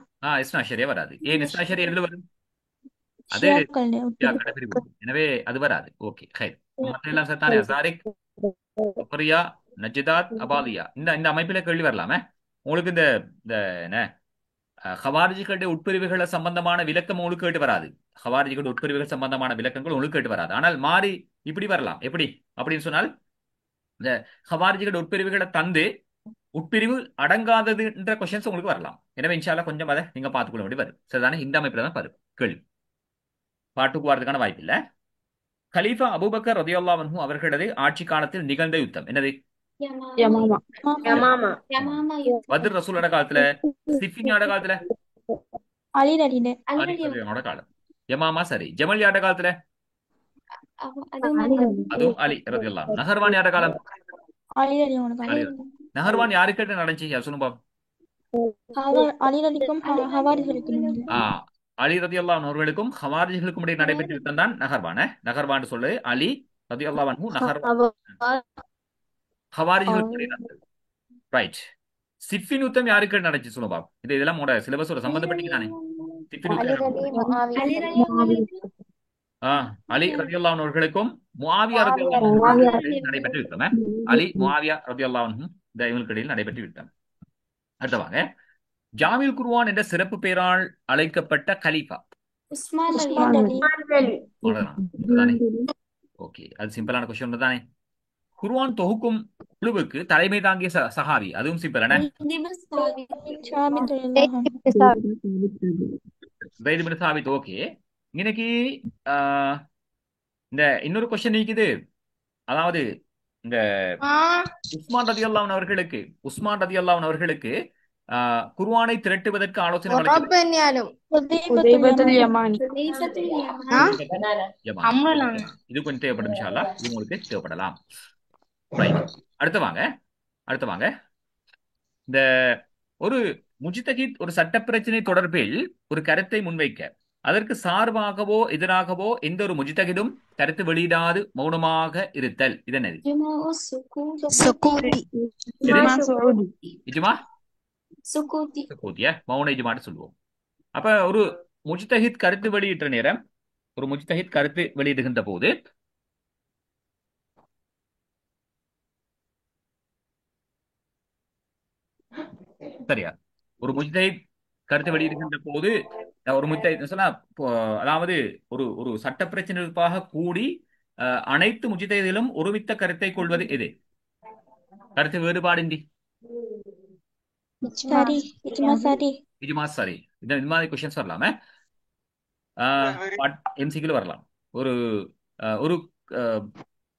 வராது. ஏன் இஸ்னா அஷரியா எதுல வரும்? அது பிரிவு. எனவே அது வராது. ஓகே ஹைர். மத்த எல்லாம் சத்தானே. சாரிக் ஃபரியா நஜ்தாத் அபாலியா இந்த அமைப்பில கேள்வி வரலாமே. உங்களுக்கு இந்த என்ன ஹவாரிஜிகளுடைய உட்பிரிவுகளை சம்பந்தமான விளக்கம் உங்களுக்கு கேட்டு வராது. ஹவாரிஜிகளுடைய உட்பிரிவுகள் சம்பந்தமான விளக்கங்கள் உங்களுக்கு கேட்டு வராது. ஆனால் மாறி இப்படி வரலாம். எப்படி அப்படின்னு சொன்னால் இந்த ஹவாரிஜிகளுடைய உட்பிரிவுகளை தந்து உட்பிரிவு அடங்காததுன்ற கொஸ்டின்ஸ் உங்களுக்கு வரலாம். எனவே இன்ஷா அல்லாஹ் கொஞ்சம் அதை நீங்க பார்த்துக்கொள்ள வேண்டி வரும். சரிதானே? இந்த அமைப்பில் தான் வரும் கேள்வி. பாட்டுக்கு வரதுக்கான வாய்ப்பு இல்லை. கலீஃபா அபூபக்கர் ரலியல்லாஹு அன்ஹு அவர்களது ஆட்சி காலத்தில் நிகழ்ந்த யுத்தம் என்னது? பத்ர் ரசூலோட காலத்துல, சிஃபினோட காலத்துல, அலியோட காலம். யமாமா சரி. ஜமல் யாரோட காலத்துல? அதுவும் அலி ரலியல்லாஹு அன்ஹு. நஹர்வான் யாரோட காலம்? நஹர்வான் யாருக்கு நடந்துச்சு சொல்லுங்க. அலி ரலியல்லாஹு அன்ஹு அவர்களுக்கும் ஹவாரிஜிகளுக்கும் இடையே நடைபெற்ற யுத்தம் தான் நஹர்வான். நஹர்வான் சொல்லு அலி ரலியல்லாஹு அன்ஹு நஹர்வான் ஹவாரிஜிகளுக்கும் இடையே நடந்தது. ரைட். சிஃபின் யுத்தம் யாருக்கு நடந்துச்சு சொல்லுங்க. இதெல்லாம் உங்களோட சிலபஸோட சம்பந்தப்பட்டீங்கதானே? சிஃபின் அலி ரலியல்லாஹு அன்ஹு அவர்களுக்கும் முஆவியா ரலியல்லாஹு அன்ஹு நடைபெற்ற யுத்தம். அலி முஆவியா ரலியல்லாஹு அன்ஹு இந்த இவங்களுக்கு இடையில் நடைபெற்ற யுத்தம். அடுத்தவாங்க. ஜாமில் குர்ஆன் என்ற சிறப்பு பெயரால் அழைக்கப்பட்ட கலீஃபா ஓகே, அது சிம்பிளான கொஸ்டின் தானே. குர்ஆன் தொகுக்கும் குழுவுக்கு தலைமை தாங்கிய சஹாபி, அதுவும் சிம்பிள் என்ன? சாபித் ரலியல்லாஹு அன்ஹு. ஜைத் இப்னு சாபித். ஓகே, இன்னைக்கு ஆஹ், இந்த இன்னொரு கொஸ்டின் இருக்குது. அதாவது இந்த உஸ்மான் ரதியல்லாஹு அவர்களுக்கு குர்ஆனை திரட்டுவதற்கு ஆலோசனை வழங்கியது. ஹுதைபத்துல் யமானி. யமான். இது கொஞ்சம் தேவைப்படும் இன்ஷா அல்லாஹ். இது உங்களுக்கு தேவைப்படலாம். ரைட். அடுத்து வாங்க. இந்த ஒரு முஜ்தஹித் ஒரு சட்ட பிரச்சனை தொடர்பில் ஒரு கருத்தை முன்வைக்க அதற்கு சார்பாகவோ எதிராகவோ எந்த ஒரு முஜ்தஹிதும் கருத்து வெளியிடாது மௌனமாக இருத்தல், இது என்னது? சுக்கூதி. இஜ்மா சுக்கூத்திய மௌன இஜ்மான்னு சொல்லுவோம். அப்ப ஒரு முஜ்தஹித் கருத்து வெளியிட்ட நேரம், ஒரு முஜ்தஹித் கருத்து வெளியிடுகின்ற போது சரியா, ஒரு முஜ்தஹித் கருத்து வெளியிடுகின்ற போது ஒரு முஜ்தஹித் சொன்னா அதாவது ஒரு ஒரு சட்ட பிரச்சனை தொடர்பாக கூடி அனைத்து முஜ்தஹிதிலும் ஒருமித்த கருத்தை கொள்வது எது? கருத்து வேறுபாடின்றி. சரி, இஜ்மா சரி. இஜ்மா சரி. இந்த மாதிரி கொஸ்டின்ஸ் வரலாமே, எம்சிக்யூல வரலாம். ஒரு ஒரு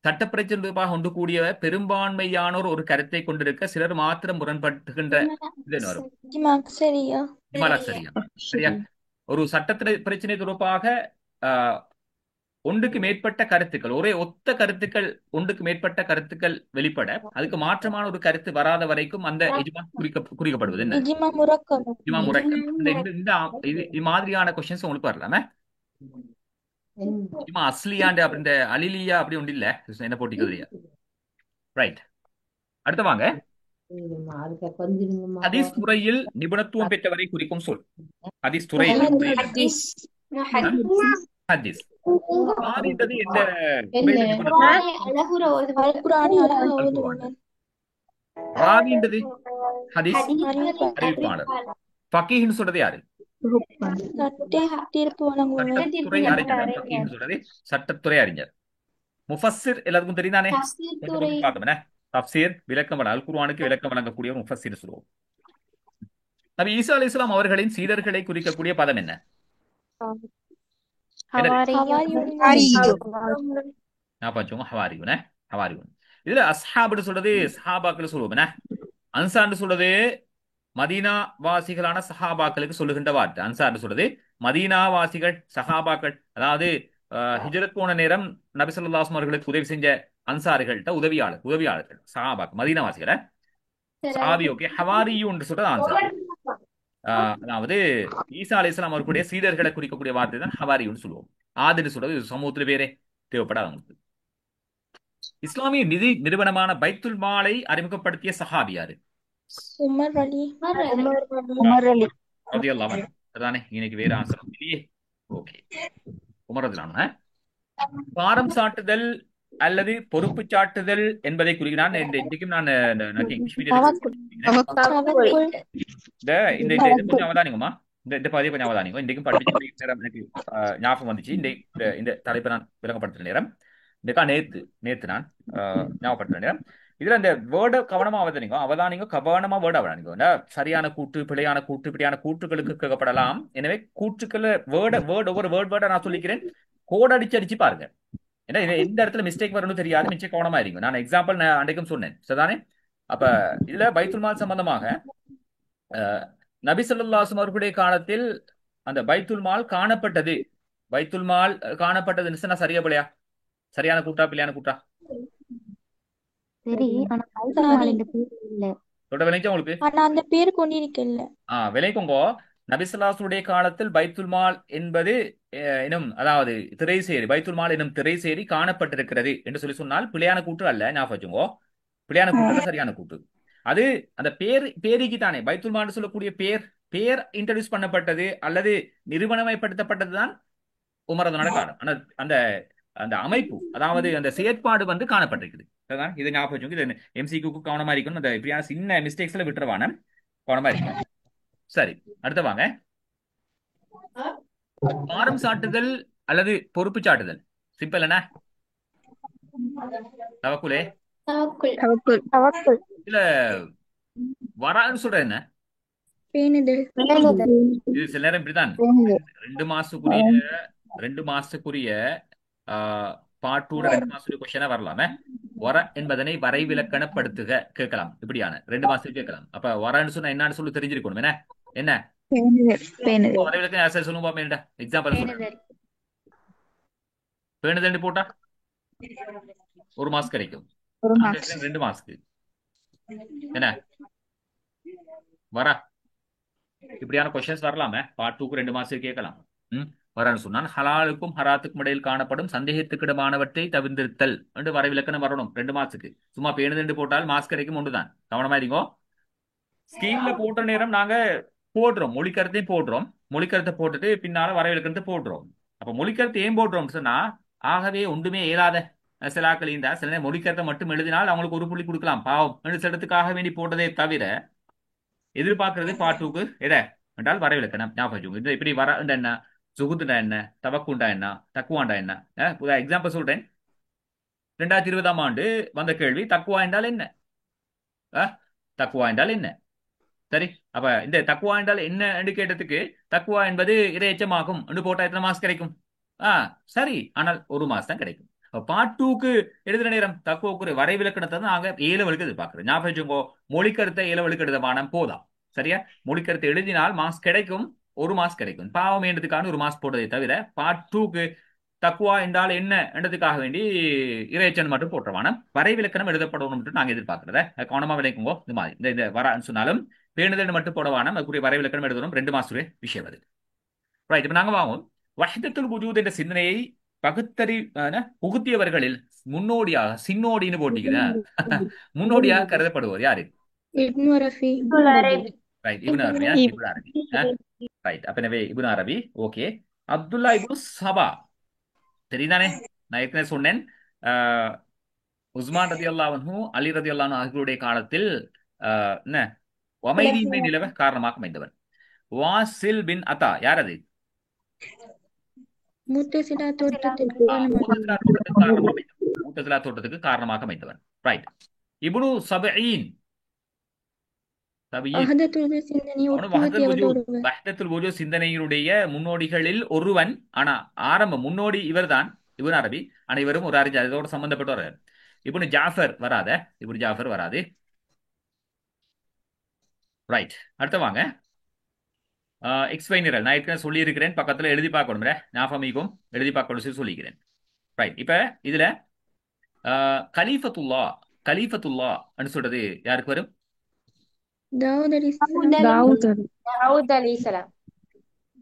சட்ட பிரச்சனை தொடர்பாக ஒன்று கூடிய பெரும்பான்மையானோர் ஒரு கருத்தை கொண்டிருக்க சிலர் மாத்திரம் முரண்படுகின்ற இது என்ன வரும்? இஜ்மா சரியா? இஜ்மாலா சரியா? சரியா. ஒரு சட்ட பிரச்சனை தொடர்பாக ஒன்றுக்கு மேற்பட்ட கருத்துக்கள், ஒரே ஒத்த கருத்துக்கள், ஒன்றுக்கு மேற்பட்ட கருத்துக்கள் வெளிப்பட அதுக்கு மாற்றமான ஒரு கருத்து வராத வரைக்கும் அந்த இஜ்மா குறிக்கப்படுவது என்ன? இஜ்மா முரக்கம். இஜ்மா முரக்கம். இது மாதிரியான கொஸ்டின்ஸ் உங்களுக்கு வரலாமே. இஜ்மா அஸ்லியாண்டு அப்படின்ற அலிலியா அப்படி ஒன்று இல்ல, என்ன போட்டிக்கிறதுலையா? ரைட். அடுத்து வாங்க. ஹதீஸ் துறையில் நிபுணத்துவம் பெற்றவரை குறிக்கும் சொல். ஹதீஸ் துறையில் ஹதீஸ் மாறிட்டது எந்த ராவின்றது ஹதீஸ் அறிவிப்பாளர். ஃபகீஹ்னு சொல்றது யாரு? சட்டத்துறை அறிஞர். ஃபகீஹ்னு சொல்றது சட்டத்துறை அறிஞர். முஃபஸ்ஸிர் எல்லாருக்கும் தெரியுதானே? பார்க்கணும். தஃப்சீர் விளக்கம் அல் குர்ஆனுக்கு விளக்கம் வழங்கக்கூடிய முஃபஸ்ஸிர் சொல்லுவோம். நபி ஈசா அலைஹிஸ்ஸலாம் அவர்களின் சீடர்களை குறிக்கக்கூடிய பதம் என்ன? ஹவாரியூன். இதுல அஸ்ஹாப்னு சொல்றது சஹாபாக்கள் சொல்லுவோம். அன்சார்னு சொல்றது மதீனா வாசிகளான சஹாபாக்களுக்கு சொல்லுகின்ற வார்த்தை. அன்சார்னு சொல்றது மதீனா வாசிகள் சஹாபாக்கள், அதாவது ஹிஜ்ரத் போன நேரம் நபி ஸல்லல்லாஹு அலைஹி வஸல்லம் அவர்களுக்கு உதவி செஞ்ச அன்சாரிகள்ட்ட உதவியாளர்கள் சஹாபாக்கள் மதீனா வாசிகளை சஹாபி. ஓகே. ஹவாரியூன் சொல்றது அன்சார். அதாவது ஈசா அலைஹிஸ்ஸலாம் அவர்களுடைய சீடர்களை குறிக்கக்கூடிய வார்த்தை தான் ஹவாரியூன்னு சொல்லுவோம். ஆதுன்னு சொல்றது சமூகத்துல பேரே தேவைப்படாதவங்களுக்கு. இஸ்லாமிய நிதி நிறுவனமான பைத்துல் மாலை அறிமுகப்படுத்திய சஹாபி யாரு? உமர் அலி. ரலியல்லாஹு அன்ஹு. அதானே, இன்னைக்கு வேற ஆன்சர் இல்லையே. ஓகே, உமர் ரலியல்லாஹு அன்ஹு. பாரம் சாட்டுதல் அல்லது பொறுப்பு சாட்டுதல் என்பதை குறிக்கிறான். இன்றைக்கும் நான் இங்கிலீஷ் இந்த கொஞ்சம் அவதானிங்கம்மா, இந்த பதிவு கொஞ்சம் அவதானிங்க. இன்றைக்கும் படிச்சு நேரம் எனக்கு ஞாபகம் வந்துச்சு. இந்த தலைப்பை நான் விளங்கப்படுத்துற நேரம் நேத்து நான் ஞாபகப்படுத்துற நேரம். இதுல இந்த வேர்டை கவனமா அவதானிங்க, கவனமா வேர்டு அவதானிங்க. சரியான கூட்டு, பிழையான கூட்டு, இப்படியான கூற்றுகளுக்கு கேட்கப்படலாம். எனவே கூற்றுக்கள் ஒவ்வொரு வேர்டை நான் சொல்லிக்கிறேன், கோட் அடிச்சு பாருங்க. ஏன்னா எந்த இடத்துல மிஸ்டேக் வரணும்னு தெரியாது, மிச்சம் கவனமா இருக்கும். நான் எக்ஸாம்பிள் அன்றைக்கும் சொன்னேன் சரிதானே. அப்ப இதுல பைத்துல் மால் சம்பந்தமாக நபி ஸல்லல்லாஹு அலைஹி வஸல்லம் அவர்களுடைய காலத்தில் அந்த பைத்துல் மால் காணப்பட்டதுன்னு சரியா பிள்ளையா? சரியான கூட்டா பிள்ளையான கூட்டா? உங்களுக்கு அந்த பேர் கொண்டிருக்கல. விளைக்கோங்கோ. நபி ஸல்லல்லாஹு அலைஹி வஸல்லம் காலத்தில் பைத்துல் மால் என்பது எனும், அதாவது திரைசேரி, பைத்துல் மால் எனும் திரைசேரி காணப்பட்டிருக்கிறது என்று சொன்னால் பிள்ளையான கூட்டு அல்ல. ஞாபகம் வச்சுங்கோ, பிள்ளையான கூட்டு சரியான கூட்டு. அது அந்த பேருக்கு தானே பைத்துல் மால் சொல்லக்கூடிய பேர் இன்ட்ரோடியூஸ் பண்ணப்பட்டது அல்லது நிறுவனமைப்படுத்தப்பட்டதுதான் உமர் ரலியல்லாஹு அன்ஹு காலம். ஆனால் அந்த அந்த அமைப்பு, அதாவது அந்த செயற்பாடு காணப்பட்டிருக்குது. இதை ஞாபகம் வச்சுங்க. இது எம்சிக்கு கவனமா இருக்கணும். அந்த இப்படியான சின்ன மிஸ்டேக்ஸ்ல விட்டுருவான, கவனமா இருக்கணும். சரி, அடுத்த வாங்க. பாரம் சாட்டுதல் அல்லது பொறுப்பு சாட்டுதல் சிம்பிள் என்ன? தவக்குலே தவக்குல். தவக்குல். தவக்குல். இதுல வரான்னு சொல்ற என்ன? பேணுதல். பேணுதல். இது சில நேரம் இப்படிதான் பேணுதல். 2 மாசத்துக்குரிய 2 மாசத்துக்குரிய கொஸ்டினா வரலாமே. வர என்பதனை வரைவிலக்கணப்படுத்துக கேட்கலாம். இப்படியான 2 மாசத்துக்கு கேட்கலாம். அப்ப வரன்னு சொன்னா என்னன்னு சொல்லி தெரிஞ்சிருக்கணும். என்ன என்ன பேணுதல். பேணுதல். வரைவிலக்கணம் யார் சொல்லுங்க பாப்போம். என்ன எக்ஸாம்பிள் சொல்றேன். பேணுதல். பேணுதல் போட்டா 1 மாசம் கிடைக்கும். ஒரு நான் மார்க்ஸ். கேட்கிறேன் 2 மாசத்துக்கு. என்ன வரா இப்படியான கொஸ்டின்ஸ் வரலாமே. பார்ட் 2க்கு 2 மாசத்துக்கு கேட்கலாம். வரான்னு சொன்னால் ஹலாலுக்கும் ஹராத்துக்கும் இடையில் காணப்படும் சந்தேகத்துக்கிடமானவற்றை தவிர்த்திருத்தல் என்று வரைவிலக்கணம் வரணும் 2 மாசத்துக்கு. சும்மா பேணுதல் போட்டால் மாஸ்க் கிடைக்கும் ஒன்றுதான். கவனமா இருங்கோ. ஸ்கீம்ல போட்ட நேரம் நாங்க போடுறோம், மொழிக்கருத்தையும் போடுறோம். மொழிக்கருத்தை போட்டுட்டு பின்னால வரைவிலக்கணத்தை போடுறோம். அப்ப மொழிக்கருத்தை ஏன் போடுறோம் சொன்னா, ஆகவே ஒன்றுமே இயலாத சிலாக்கள் இருந்தா சில நேரம் மொழிக்கருத்தை மட்டும் எழுதினால் அவங்களுக்கு 1 புள்ளி கொடுக்கலாம் பாவம் என்று சிலத்துக்காக வேண்டி போட்டதே தவிர எதிர்பார்க்கறது பார்ட் 2க்கு எதை என்றால் வரைவிலக்கணம். ஞாபகம் வச்சுக்கோங்க. இது இப்படி வர என்ன, சுகுத்துண்டா என்ன, தவக்குண்டா என்ன, தக்குவாண்டா என்ன. எக்ஸாம்பிள் சொல்றேன். 2020ஆம் ஆண்டு வந்த கேள்வி தக்குவா என்றால் என்ன? தக்குவா என்றால் என்ன? சரி, அப்ப இந்த தக்குவா என்றால் என்ன என்று கேட்டதுக்கு தக்குவா என்பது இரையச்சமாகும் என்று போட்டா எத்தனை மாசம் கிடைக்கும்? சரி, ஆனால் 1 மாசம் தான் கிடைக்கும். பார்ட் 2க்கு எழுதுற நேரம் தக்குவக்கு வரைவிலக்கணத்தை தான் நாங்க 7 எதிர்பார்க்கிறோம். ஞாபகம் வச்சுக்கோ. மொழிக்கருத்தை 7 எழுதமான போதா. சரியா? மொழிக்கருத்தை எழுதினால் மார்க்ஸ் கிடைக்கும், 1 மாசம் கிடைக்கும். பாவம் என்றதுக்கான 1 மாசம் போட்டதை தவிர பார்ட் 2க்கு தக்குவா என்றால் என்ன என்றதுக்காக வேண்டி இறைச்சன் மட்டும் போட்டுருவான வரைவிலக்கணம் எழுதப்படணும் நாங்க எதிர்பார்க்கிறத கவனமா விளைக்குங்கோ. இந்த மாதிரி இந்த வரான்னு சொன்னாலும் பேணுதல் மட்டும் போடவான அதுக்குரிய வரைவிலக்கணம் எழுதணும். 2 மாசத்துடைய விஷயம் அது. ரைட். இப்ப நாங்க வாங்குவோம். வஹ்தத்துல் வுஜூத் என்ற சிந்தனையை புகுத்தியவர்களில் முன்னோடியாக சின்னோடின்னு போட்டிக்குதா முன்னோடியாக கருதப்படுவது யாரு? இப்னு அரபி. இப்னுல் அரபி. ரைட், இப்னு அரபி. இப்னு அரபி. ரைட். அப்ப எனவே இப்னு அரபி. ஓகே. அப்துல்லா இப்னு சபா சரிதானே? நான் ஏற்கனவே சொன்னேன். உஸ்மான் ரதியல்லாஹு அன்ஹு, அலி ரதியல்லாஹு அன்ஹு ஆகியோருடைய காலத்தில் என்ன அமைதியின்மை நிலவ காரணமாக அமைந்தவர். வாசில் பின் அத்தா யார் அது? முத்தசிலா தோற்றத்திற்கு முத்தசிலா தோட்டத்துக்கு காரணமாக அமைந்தவர். முத்தசிலா தோட்டத்துக்கு காரணமாக அமைந்தவர். ரைட். இப்னு சபஈன் வஹதத்துல் சிந்தனை ஒப்புமதியவர் ஒருவர். வஹ்தத்துல் வுஜூத் சிந்தனையினுடைய முன்னோடிகளில் ஒருவன். ஆனா ஆரம்ப முன்னோடி இவர்தான் இப்னு அரபி. ஆனா இவரும் ஒரு அறிஞர், இதோட சம்பந்தப்பட்டவர். இப்னு ஜாஃபர் வராத. இப்னு ஜாஃபர் வராது. ரைட். அடுத்து வாங்க. எக்ஸ்பிளைனர்கள் நான் ஏற்கனவே சொல்லியிருக்கிறேன். பக்கத்துல எழுதி பார்க்கணும். ஞாபகம் எழுதி பார்க்கணும் சொல்லிக்கிறேன். ரைட். இப்ப இதுல கலீஃபத்துல்லா கலீஃபத்துல்லா சொல்றது யாருக்கு வரும்? தாவூத் அலைஹிஸ்ஸலாம். தாவூத் அலைஹிஸ்ஸலாம்.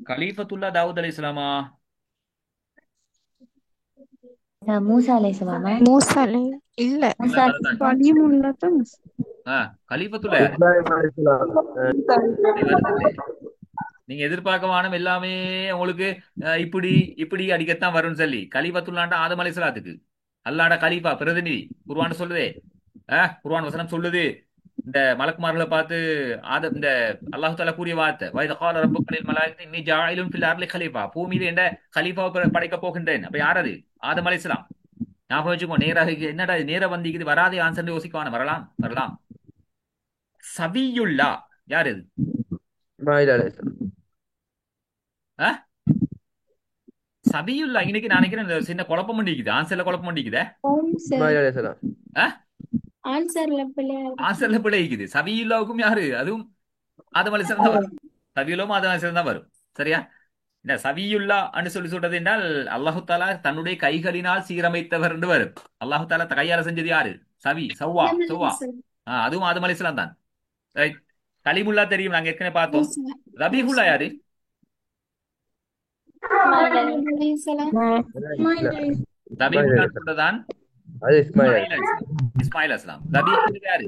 கலீஃபத்துல்லா தாவூத் அலைஹிஸ்ஸலாமா? மூசா அலைஹிஸ்ஸலாமா? மூசா இல்ல, கலீமுல்லா தான். கலீஃபத்துல்லா யாரு? நீங்க எதிர்பார்க்கவானம் எல்லாமே உங்களுக்கு இப்படி இப்படி அடிக்கத்தான் வரும்னு சொல்லி. கலீஃபத்துல்லாண்டா ஆதம் அலைஹிஸ்ஸலாத்துக்கு அல்லாட கலீஃபா பிரதிநிதி. குர்ஆன் சொல்லுதே. குர்ஆன் வசனம் சொல்லுது. இந்த மலக்குமார்களை பார்த்து இந்த அல்லாஹ் தஆலா கூறிய வார்த்தை, வைத கால ரப்புக லில் மலாயிகத்தி இன்னி ஜாயிலுன் ஃபில் அர்லி கலீஃபா, பூமியில என்ற கலீஃபாவை படைக்க போகின்றேன். அப்ப யார் அது? ஆதம் அலைஹிஸ்ஸலாம். ஞாபகம் வச்சுக்கோ. நேராக என்னடா நேரா வந்திக்குது வராதே ஆன்சர் யோசிக்குவான. வரலாம் வரலாம். சபியுல்லா யார் இது? சபியுல்லா இன்னைக்கு நான் நினைக்கிறேன் சின்ன குழப்பம் பண்ணிக்குது. ஆன்சர்ல குழப்பம் பண்ணிக்குதே. ஆன்சர்ல பிழைக்குது. சபியுல்லாவுக்கும் யாரு? அதுவும் ஆதம் அலைஹிஸ்ஸலாம் தான் வரும். சபியுல்லாவும் ஆதம் அலைஹிஸ்ஸலாம் தான் வரும். சரியா? இந்த சபியுல்லா சொல்லி சொல்றது என்றால் அல்லாஹு தாலா தன்னுடைய கைகளினால் சீரமைத்தவர் என்று வரும். அல்லாஹு தாலா கையால செஞ்சது யாரு? சவி சவ்வா சவ்வா. அதுவும் ஆதம் அலைஹிஸ்ஸலாம் தான். கலிமுல்லா தெரியும், நாங்க ஏற்கனவே பார்த்தோம். ரபீஹுல்லா யாரு? ரபீஹுல்லா சொல்றதான் இஸ்மாயில் அலைஹிஸ்ஸலாம். ரபீஹ் யாரு?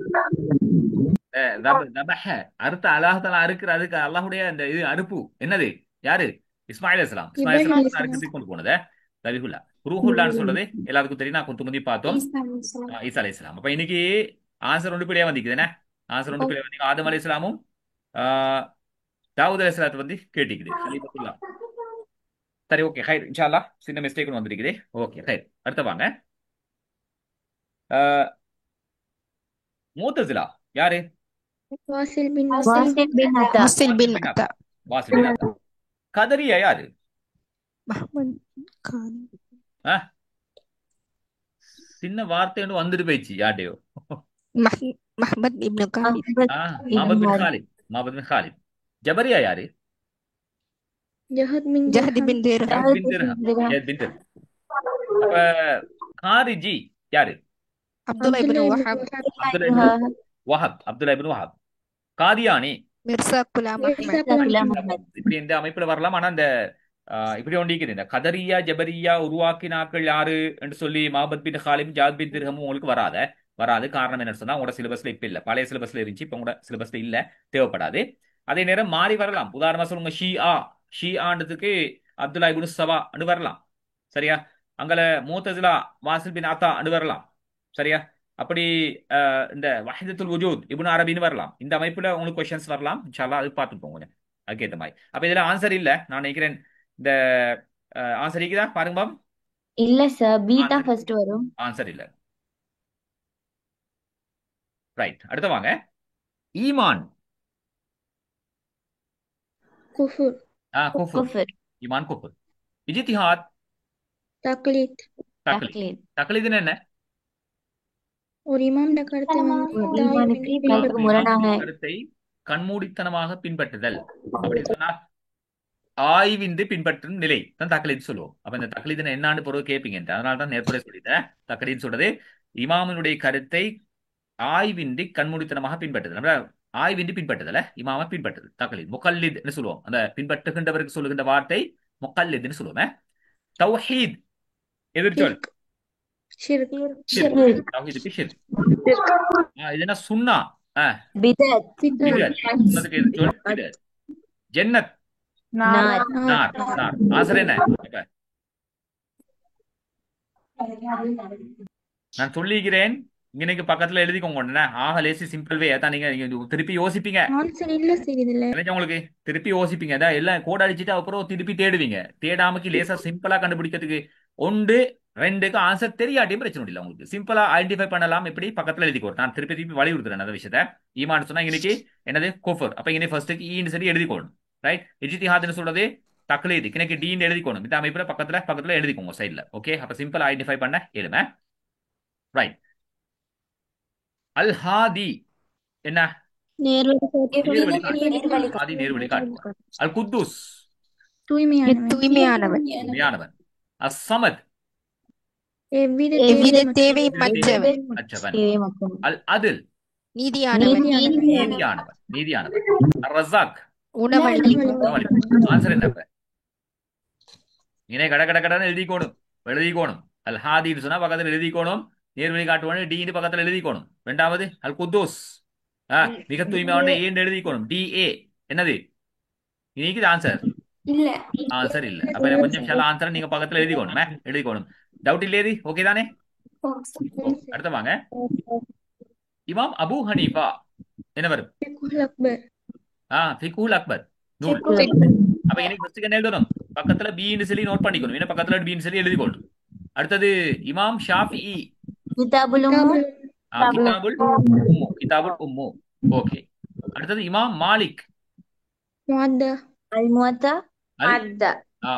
அறுத்த அல்லாஹ் தாலா அறுக்கிற அதுக்கு அல்லாஹுடைய அந்த இது அறுப்பு என்னது? யாரு? இஸ்மாயில் அலைஹிஸ்ஸலாம். இஸ்மாயில் அலைஹிஸ்ஸலாம் அறுக்கிறதுக்கு கொண்டு போனது ரபீஹுல்லா. ரூஹுல்லான்னு சொல்றது எல்லாருக்கும் தெரியும். நான் கொஞ்சம் முந்தி பார்த்தோம். ஈசா அலைஹிஸ்ஸலாம். அப்ப இன்னைக்கு ஆன்சர் ஒன்று பிள்ளையா வந்திக்குது. என்ன ஆன்சர் ஒன்று பிள்ளையா வந்து ஆதம் அலைஹிஸ்ஸலாமும் தாவூத் அலைஹிஸ்ஸலாத்தை வந்து கேட்டிக்குது. கலீஃபத்துல்லா. சரி, ஓகே. ஹைர். இன்ஷா அல்லாஹ் சின்ன மிஸ்டேக் வந்திருக்குது. ஓகே, ஹைர். அடுத்து வாங்க. அஹ், மூத்தசிலா யாரு? வாசில் பின் வாசில் பின் அத்தா. வாசில் பின் பின் அத்தா. அத்தா. வாசில் பின் அத்தா. கதரியா யாரு? மஹ்மத் கான். ஆ, சின்ன வார்த்தை ஒன்று வந்துட்டு போயிடுச்சு யார்டையோ. மஹ்மத் இப்னு காலித். ஆ, மாபத் பின் காலித். மாபத் பின் காலித். ஜபரியா யாரு? ஜஹத் பின் ஜஹதி திர்ஹம் பின் திர்ஹம். ஜஹத் பின் திர்ஹம். ஜஹத் பின் திர்ஹம். அப்ப காரிஜி யாரு? அப்துல்லா இப்னு அப்துல்லா வஹப். இப்னு அப்துல்லா இப்னு வஹப். அப்துல்லா இப்னு வஹப். காதியானி மிர்சா குலாம் மிர்சா அஹ்மத். குலாம் குலாம் அஹ்மத். அஹ்மத். இப்படி இந்த அமைப்புல வரலாம். ஆனா இந்த இப்படி ஒன்று இருக்குது. இந்த கதரியா ஜபரியா உருவாக்கினாக்கள் யாரு என்று சொல்லி மாபத் பின் ஹாலிம் ஜாத் பின் திர்ஹமும் உங்களுக்கு வராது. காரணம் என்ன சொன்னா உங்களோட சிலபஸ்ல இப்ப இல்ல. பழைய சிலபஸ்ல இருந்துச்சு, இப்ப உங்களோட சிலபஸ்ல இல்ல, தேவைப்படாது. அதே நேரம் மாறி வரலாம். உதாரணமா சொல்லுங்க, ஷீஆன்றதுக்கு அப்துல்லா இப்னு சபா அண்டு வரலாம். சரியா? அங்கல மூத்தசிலா வாசில் பின் அத்தா அண்டு வரலாம். சரியா? அப்படி இந்த வஹீதத்துல் வுஜூத் இப்னு அரபின்னு வரலாம். இந்த அமைப்புல உங்களுக்கு கொஸ்டின்ஸ் வரலாம். இன்ஷா அல்லாஹ் அது பார்த்துட்டு போங்க அதுக்கேற்ற மாதிரி. அப்ப இதுல ஆன்சர் இல்ல நான் நினைக்கிறேன். இந்த ஆன்சர் இருக்குதா பாருங்க பாம். இல்ல சார், பி தான் ஆன்சர் ஃபர்ஸ்ட் வரும். ஆன்சர் இல்ல. ரைட், அடுத்து வாங்க. ஈமான். குஃபுர் குஃபுர். குஃபர். ஈமான் குஃபுர். இஜ்திஹாத். தக்லீத் தக்லீத். தக்லீத். தக்லீத்னா என்ன? ஒரு இமாம்ட கருத்தை ஒரு தாய் ஈமானுக்கு பின்பற்றி கருத்து முரணாக கருத்தை கண்மூடித்தனமாக பின்பற்றுதல். அப்படி சொன்னா ஆய்வின்றி பின்பற்றும் நிலை தான் தக்லீத் சொல்லுவோம். அப்ப இந்த தக்லீத் என்னான்னு பொருள் கேட்பீங்க. அதனால தான் நேர்பட சொல்லிட்டேன். தக்லீத் சொல்றது இமாமினுடைய கருத்தை ஆய்வின்றி கண்மூடித்தனமாக பின்பற்றுதல். நம்ம ஆய்வின்றி பின்பற்றுதல இமாம பின்பற்றுதல் தக்லீத். முகல்லித்னு சொல்லுவோம். அந்த பின்பற்றுகின்றவருக்கு சொல்லுகின்ற வார்த்தை முகல்லித்னு சொல்லுவோம். தௌஹீத் எதிர்ச்சொல் ஷிர்க் ஷிர்க். தௌஹீதுக்கு ஷிர்க். இது என்ன? சுன்னா. பிதத். பிதத். சுன்னத்துக்கு எதிர்ச்சொல் பிதத். ஜன்னத். நார். நார். நார். ஆன்சர் என்ன? இப்ப நான் சொல்லிக்கிறேன், இன்னைக்கு பக்கத்துல எழுதிக்கோங்க. உடனே ஆக லேசி சிம்பிள் வே தான். நீங்க திருப்பி யோசிப்பீங்க. ஆன்சர் இல்ல சரி இதுல நினைச்சா உங்களுக்கு திருப்பி யோசிப்பீங்க. அதான் எல்லாம் கோட் அடிச்சுட்டு அப்புறம் திருப்பி தேடுவீங்க. தேடாமக்கு லேசா சிம்பிளா கண்டுபிடிக்கிறதுக்கு ஒன்று ரெண்டுக்கு ஆன்சர் தெரியாட்டியும் பிரச்சனை இல்லை. உங்களுக்கு சிம்பிளா ஐடென்டிஃபை பண்ணலாம். எப்படி பக்கத்துல எழுதிக்கோடு. நான் திருப்பி திருப்பி வலியுறுத்துறேன் அந்த விஷயத்த. ஈமான் சொன்னா இன்னைக்கு என்னது? குஃபர். அப்ப இன்னைக்கு ஃபர்ஸ்ட்டுக்கு ஈன்னு சரி எழுதிக்கோணும். ரைட். இஜ்திஹாத்னு சொல்றது தக்லீத். இன்னைக்கு டீன்னு எழுதிக்கோணும். இந்த அமைப்புல பக்கத்துல எழுதிக்கோங்க சைட்ல. ஓகே. அப்ப சிம்பிளா ஐடென்டிஃபை பண்ண எழுமே. ரைட். அல் ஹாதி என்ன? ஹாதி நேர்வழி காட்டுவான். அல் குத்தூஸ் தூய்மையானவன் தூய்மையானவன். அஸ்ஸமத் எவ்வித எவ்வித தேவை தேவையற்றவன். மற்றவன். அச்சவன். அல் அதில் நீதியானவன். நீதியானவன். அர் ரஸாக் உணவளிப்பவன். ஆன்சர் என்ன? இணை கடன்னு எழுதிக்கோணும். அல் ஹாதின்னு சொன்னா பக்கத்துல எழுதிக்கோணும். நேர்வழி காட்டுவான் டி பக்கத்துல எழுதிக்கோணும். ரெண்டாவது அல் குத்தூஸ் மிக தூய்மையான ஏன்னு எழுதிக்கோணும். DA என்னது? இன்னைக்கு ஆன்சர் இல்ல. ஆன்சர் இல்ல. அப்ப எனக்கு கொஞ்சம் ஆன்சர் நீங்க பக்கத்துல எழுதிக்கோணும். டவுட் இல்லையே? ஓகே தானே? அடுத்த வாங்க. இமாம் அபு ஹனீஃபா என்ன வரும்? ஃபிக்ஹுல் அக்பர் ஃபிக்ஹுல் அக்பர் நூல். அப்ப எனக்கு ஃபர்ஸ்ட் என்ன எழுதணும்? பக்கத்துல பின்னு சொல்லி நோட் பண்ணிக்கணும். என்ன பக்கத்துல பின்னு சொல்லி எழுதிக்கோணும். அடுத்தது இமாம் ஷாஃபிஈ கிதாபுல் உம்மு. கிதாபுல் உம்மு. ஓகே. அடுத்தது இமாம் மாலிக் முஅத்தா அல் முவத்தா.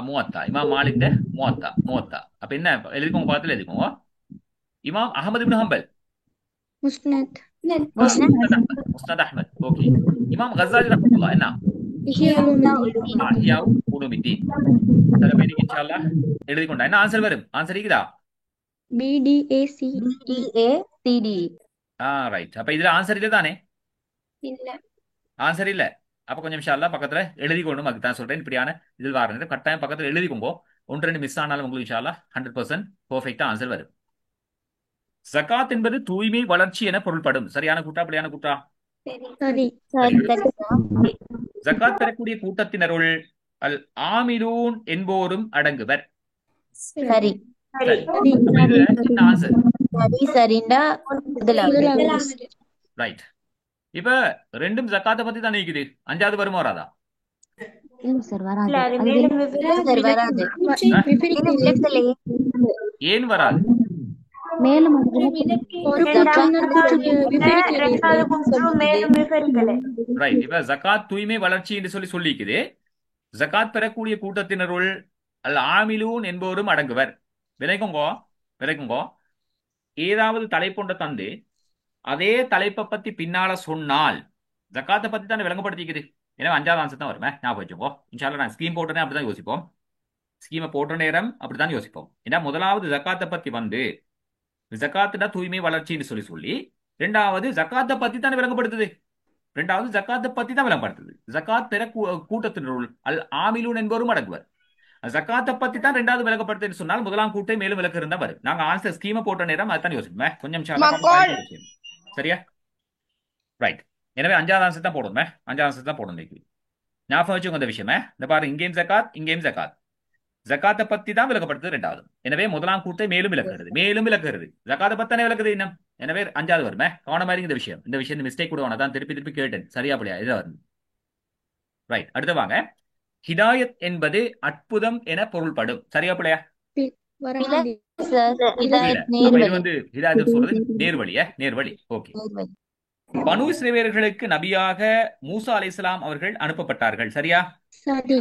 முவத்தா. இமாம் மாலிக் முவத்தா. அப்ப என்ன எழுதிக்கோங்க? பக்கத்துல எழுதிக்கோங்க. இமாம் அஹமது இப்னு ஹம்பல் முஸ்னத் முஸ்னத் அஹ்மத். ஓகே. இமாம் கஸாலி ரஹ்மத்துல்லாஹ் என்ன? இஹ்யா உலூமுத்தீன் இஹ்யா உலூமுத்தீன். சில பேருக்கு இன்ஷாஅல்லாஹ் எழுதிக்கொண்டா என்ன ஆன்சர் வரும்? ஆன்சர் இருக்குதா? BDAC BACD. ரைட். அப்ப இதுல ஆன்சர் இல்ல தானே? இல்ல. ஆன்சர் இல்ல. அப்ப கொஞ்சம் இன்ஷாஅல்லாஹ் பக்கத்துல எழுதிக்கொள்ளும். அதுக்கு தான் சொல்றேன். இப்படியான இதில் வாரது கட்டாயம் பக்கத்துல எழுதிக்கோங்க. ஒன்று ரெண்டு மிஸ் ஆனாலும் உங்களுக்கு இன்ஷாஅல்லாஹ் 100% பெர்ஃபெக்ட்டா ஆன்சர் வரும். ஜகாத் என்பது தூய்மை வளர்ச்சி என பொருள்படும். சரியான கூட்டா அப்படியான கூட்டா? சரி ஜகாத் பெறக்கூடிய கூட்டத்தினருள் அல் ஆமிலூன் என்போரும் அடங்குவர். சரி. சரி. அப்ப இதுல என்ன ஆன்சர்? சரிண்டா முதலாவது. ரைட். இப்ப ரெண்டும் ஜக்காத்தை பத்தி தான் இருக்குது. அஞ்சாவது வருமா வராதா? இல்ல சார் வராது. இல்ல, அது மேலும் வராது விவரிக்கலையே. ஏன் வராது? மேலும் ஒரு கூற்றம் தான் விவரிக்கிறது ரைட். இப்ப ஜகாத் தூய்மை வளர்ச்சி என்று சொல்லிக்குது. ஜகாத் பெறக்கூடிய கூட்டத்தினருள் அல் ஆமிலூன் என்பவரும் அடங்குவர். விதைக்குங்கோ ஏதாவது தலைப்பொண்ட தந்து அதே தலைப்பை பத்தி பின்னால சொன்னால் ஜக்காத்தை பத்தி தான் விளங்கப்படுத்திக்குது. எனவே 5வது ஆன்சர் தான் வருமே. ஞாபகம் வச்சுக்கோ. இன்ஷால்லா நான் ஸ்கீம் போட்டனே அப்படிதான் யோசிப்போம். ஸ்கீமை போட்ட நேரம் அப்படித்தான் யோசிப்போம். ஏன்னா முதலாவது ஜக்காத்தை பத்தி வந்து ஜக்காத்துனா தூய்மை வளர்ச்சின்னு சொல்லி 2வது ஜக்காத்தை பத்தி தான் விளங்கப்படுத்துது. 2வது ஜக்காத்தை பத்தி தான் விளங்கப்படுத்துது. ஜக்காத் பெற கூட்டத்தினருள் அல் ஆமிலூன் என்பவரும் அடங்குவர். ஜக்காத்தை பத்தி தான் 2வது விளக்கப்படுத்துன்னு சொன்னால் 1ஆம் கூட்டை மேலும் விளக்கு இருந்தா வரும். நாங்க ஆன்சர் ஸ்கீமை போட்ட நேரம் அதுதான் யோசிப்போம். கொஞ்சம் சரியா? ரைட். எனவே 5வது ஆன்சர் தான் போடணுமே. 5வது ஆன்சர் தான் போடணும். ஞாபகம் வச்சுக்கோங்க அந்த விஷயமே. இந்த பாரு, இங்கேயும் ஜக்காத் ஜக்காத்தை பத்தி தான் விளக்கப்படுத்துது 2வது. எனவே 1ஆம் கூட்டை மேலும் விளக்குறது ஜக்காத்தை பத்தி தானே விளக்குது இன்னும். எனவே 5வது வருமே. கவனமா இருக்கு இந்த விஷயம் மிஸ்டேக் கூட தான் திருப்பி கேட்டேன். சரியா அப்படியா? இதான் வரும். ரைட். அடுத்து வாங்க. ஹிதாயத் என்பது அற்புதம் என பொருள்படும். சரியா பிள்ளையா? வராது. இது வந்து ஹிதாயத் சொல்றது நேர்வழி. ஓகே. பனு இஸ்ரவேலர்களுக்கு நபியாக மூசா அலைஹிஸ்ஸலாம் அவர்கள் அனுப்பப்பட்டார்கள். சரியா? சரி.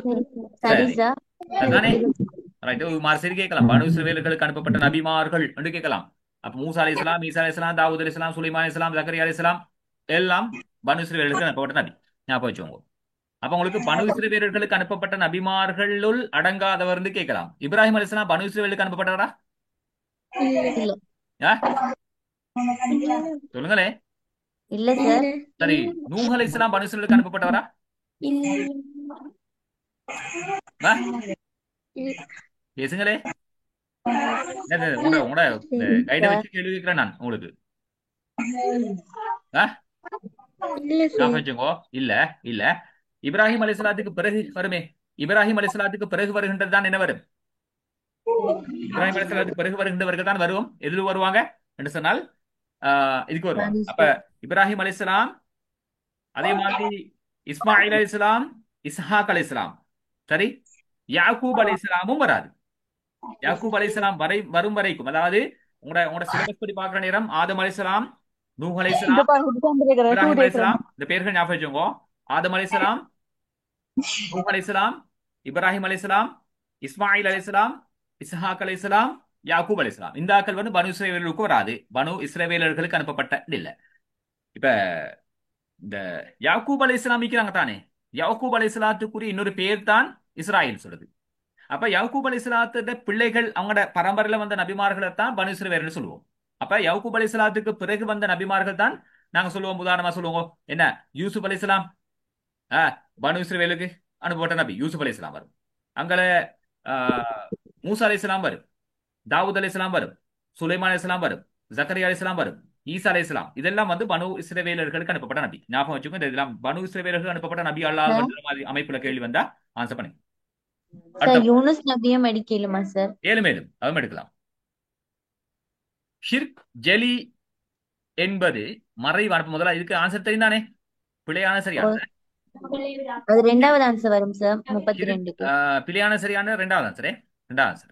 அதானே? ரைட். சரி கேட்கலாம். பனு இஸ்ரவேலர்களுக்கு அனுப்பப்பட்ட நபிமார்கள் என்று கேட்கலாம். அப்ப மூசா அலைஹிஸ்ஸலாம், ஈசா அலைஹிஸ்ஸலாம், தாவூத் அலைஹிஸ்ஸலாம், சுலைமான் அலைஹிஸ்ஸலாம், ஜக்கரியா அலைஹிஸ்ஸலாம் எல்லாம் பனு இஸ்ரவேலர்களுக்கு அனுப்பப்பட்ட நபி. ஞாபகம் வச்சுக்கோங்க. அப்ப உங்களுக்கு பனு இஸ்ரவேலர்களுக்கு அனுப்பப்பட்ட நபிமார்களுள் அடங்காதவர் கேட்கலாம். இப்ராஹிம் அலைஹிஸ்ஸலாம் பனு இஸ்ரவேலுக்கு அனுப்பப்பட்டவரா? சொல்லுங்களே. இல்ல சார். சரி. நூஹ் அலைஹிஸ்ஸலாம் பனு இஸ்ரவேலுக்கு அனுப்பப்பட்டவரா? பேசுங்களே. உங்களோட கைட வச்சு கேள்வி கேட்கிறேன் நான் உங்களுக்கு. இல்ல. இப்ராஹிம் அலைஹிஸ்ஸலாத்துக்கு பிறகு வருமே. இப்ராஹிம் அலைஹிஸ்ஸலாத்துக்கு பிறகு வருகின்றது தான் என்ன வரும்? இப்ராஹிம் அலைஹிஸ்ஸலாத்துக்கு பிறகு வருகின்றவர்கள் தான் வரும். எதில் வருவாங்க என்று சொன்னால் இதுக்கு வருவாங்க. அப்ப இப்ராஹிம் அலைஹிஸ்ஸலாம், அதே மாதிரி இஸ்மாயில் அலைஹிஸ்ஸலாம், இஸ்ஹாக் அலைஹிஸ்ஸலாம், சரி, யாக்கூப் அலைஹிஸ்ஸலாமும் வராது. யாக்கூப் அலைஹிஸ்ஸலாம் வரும் வரைக்கும், அதாவது உங்களோட சிலபஸ் படி பார்க்கிற நேரம் ஆதம் அலைஹிஸ்ஸலாம், நூஹ் அலைஹிஸ்ஸலாம், இப்ராஹிம் அலைஹிஸ்ஸலாம், இந்த பேர்கள் ஞாபகம் வச்சுக்கோங்க. ஆதம் அலைஹிஸ்ஸலாம், நூஹ் அலைஹிஸ்ஸலாம், இப்ராஹிம் அலைஹிஸ்ஸலாம், இஸ்மாயில் அலைஹிஸ்ஸலாம், இஸ்ஹாக் அலைஹிஸ்ஸலாம், யாக்கூப் அலைஹிஸ்ஸலாம். இந்த ஆக்கள் வந்து பனு இஸ்ரவேலர்களுக்கு வராது. பனு இஸ்ரவேலர்களுக்கு அனுப்பப்பட்ட இல்ல. இப்ப இந்த யாக்கூப் அலைஹிஸ்ஸலாம் இருக்கிறாங்க தானே. யாக்கூப் அலைஹிஸ்ஸலாத்துக்குரிய இன்னொரு பேர் தான் இஸ்ராயேல் சொல்லுது. அப்ப யாக்கூப் அலைஹிஸ்ஸலாத்தோட பிள்ளைகள் அவங்களோட பரம்பரையில வந்த நபிமார்களை தான் பனு இஸ்ரவேல்னு சொல்லுவோம். அப்ப யாக்கூப் அலைஹிஸ்ஸலாத்துக்கு பிறகு வந்த நபிமார்கள் தான் நாங்க சொல்லுவோம். உதாரணமா சொல்லுவோம் என்ன, யூசுப் அலைஹிஸ்ஸலாம் பனு இஸ்ரவேலுக்கு அனுப்பப்பட்ட நபி யூசுப் அலைஹிஸ்ஸலாம் வரும். அங்கே மூசா அலைஹிஸ்ஸலாம் வரும், தாவூத் அலைஹிஸ்ஸலாம் வரும், சுலைமான் அலைஹிஸ்ஸலாம் வரும், ஜக்கரியா அலைஹிஸ்ஸலாம் வரும், ஈசா அலைஹிஸ்ஸலாம். இதெல்லாம் வந்து பனு இஸ்ரவேலர்களுக்கு அனுப்பப்பட்ட நபி. ஞாபகம் வச்சுக்கோங்க. இதெல்லாம் பனு இஸ்ரவேலர்களுக்கு அனுப்பப்பட்ட நபி அல்லாஹ் மாதிரி அமைப்புல கேள்வி வந்தா ஆன்சர் பண்ணுங்க. யூனுஸ் நபியும் எடுக்கலுமா சார்? மேலும் அதுவும் எடுக்கலாம். ஷிர்க் ஜெலி என்பது மறைவான. முதல்ல இதுக்கு ஆன்சர் தெரிந்தானே. பிழையான சரியான அது 2வது ஆன்சர் வரும் சார். 32க்கு பிழையான சரியான 2வது ஆன்சரே. 2வது ஆன்சர்.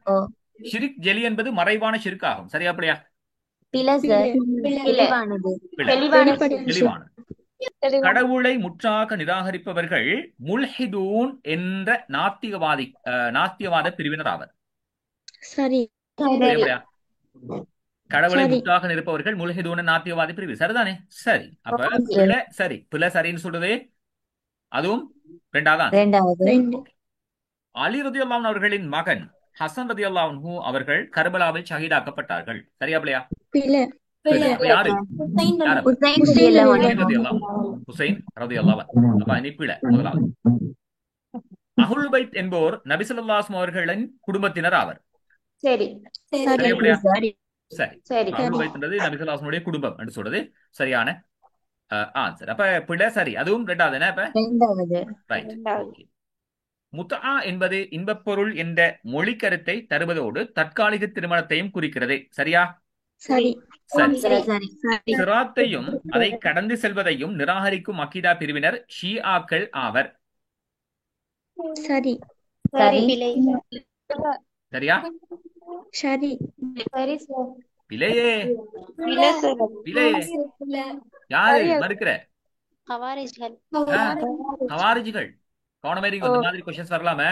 ஷிர்க் ஜெலி என்பது மறைவான ஷிர்க் ஆகும். சரியா பிழையா? பிழை சார். தெளிவானது. கடவுளை முற்றாக நிராகரிப்பவர்கள் முல்ஹிதூன் என்ற நாத்தியவாத பிரிவினர் ஆவர். சரி. கடவுளை முற்றாக நிற்பவர்கள் முல்ஹிதூன் நாத்தியவாத பிரிவு. சரிதானே? சரி. அப்ப பிழை சரி. பிழை சரின்னு சொல்றது அதுவும் 2வது. அலி ரலியல்லாஹு அன்ஹு அவர்களின் மகன் ஹசன் ரலியல்லாஹு அன்ஹு அவர்கள் கர்பலாவில் ஷஹீதாக்கப்பட்டார்கள். சரியா பிள்ளையா? யாரு? ஹுசைன் ரலியல்லாஹு அன்ஹு. அப்ப நிப்பில முதலாவது. அஹ்லுல் பைத் என்போர் நபி ஸல்லல்லாஹு அலைஹி வஸல்லம் அவர்களின் குடும்பத்தினர் ஆவர். சரி. சரி. அஹ்லுல் பைத் என்பது நபி ஸல்லல்லாஹு அலைஹி வஸல்லம் குடும்பம் என்று சொல்றது சரியான ஆன்சர். அப்ப பிழை சரி. அதுவும் 2வது. என்ன? அப்ப 2வது. ரைட். ஓகே. முத்ஆ என்பது இன்பப்பொருள் என்ற மொழி கருத்தை தருவதோடு தற்காலிக திருமணத்தையும் குறிக்கிறது. சரியா? சரி. சிராத்தையும் அதை கடந்து செல்வதையும் நிராகரிக்கும் அகீதா பிரிவினர் ஷிஆக்கள் ஆவர். சரி. சரியா? சரி. பிழையே இல்ல சார் பிழையே யாரு மறுக்கிற ஹவாரிஜ்கள் ஹவாரிஜிகள் கவனமா இருங்க இந்த மாதிரி கொஸ்டின்ஸ் வரலாமே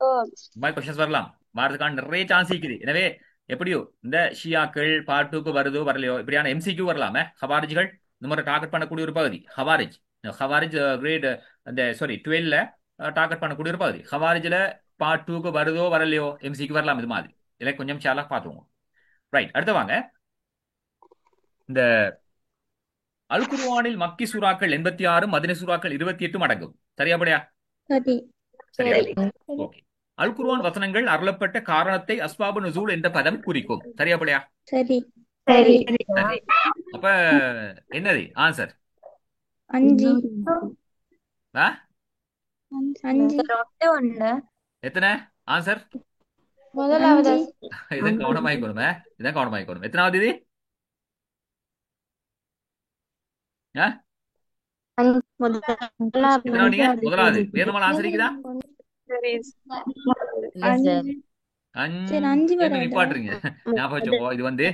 இந்த மாதிரி கொஸ்டின்ஸ் வரலாம் வரதுக்கான நிறைய சான்ஸ் இருக்குது எனவே எப்படியோ இந்த ஷியாக்கள் பார்ட் 2க்கு வருதோ வரலையோ இப்படியான எம்சிக்யூ வரலாமே ஹவாரிஜிகள் இந்த மாதிரி டார்கெட் பண்ணக்கூடிய ஒரு பகுதி ஹவாரிஜ் ஹவாரிஜ் கிரேட் அந்த சாரி 12ல டார்கெட் பண்ணக்கூடிய ஒரு பகுதி ஹவாரிஜ்ல பார்ட் 2க்கு வருதோ வரலையோ எம்சிக்கு வரலாம் இது மாதிரி இதில் கொஞ்சம் சாலா பார்த்துவோம் ரைட் அடுத்து வாங்க இந்த அல் குர்ஆனில் மக்கி சூறாக்கள் 86 மதனி சூறாக்கள் 28 அடங்கும் சரியாபடியா சரி சரியா ஓகே அல் குர்ஆன் வசனங்கள் அருளப்பட்ட காரணத்தை அஸ்பாபு நுசூல் என்ற பதம் குறிக்கும் சரியாபடியா சரி சரி சரி அப்ப என்னது ஆன்சர் 5 5 ஒண்ணு எத்தனை ஆன்சர் முதலாவது இதான் கவனமாயிக்கணுமே இதான் கவனமாயிக்கணும் எத்தனாவது இது எத்தனாவது நீங்க முதலாவது வேணுமான ஆன்சர் இருக்குதா சரி 5 அஞ்சு வராதா நிப்பாட்டுறீங்க ஞாபகம் வச்சுக்கோ இது வந்து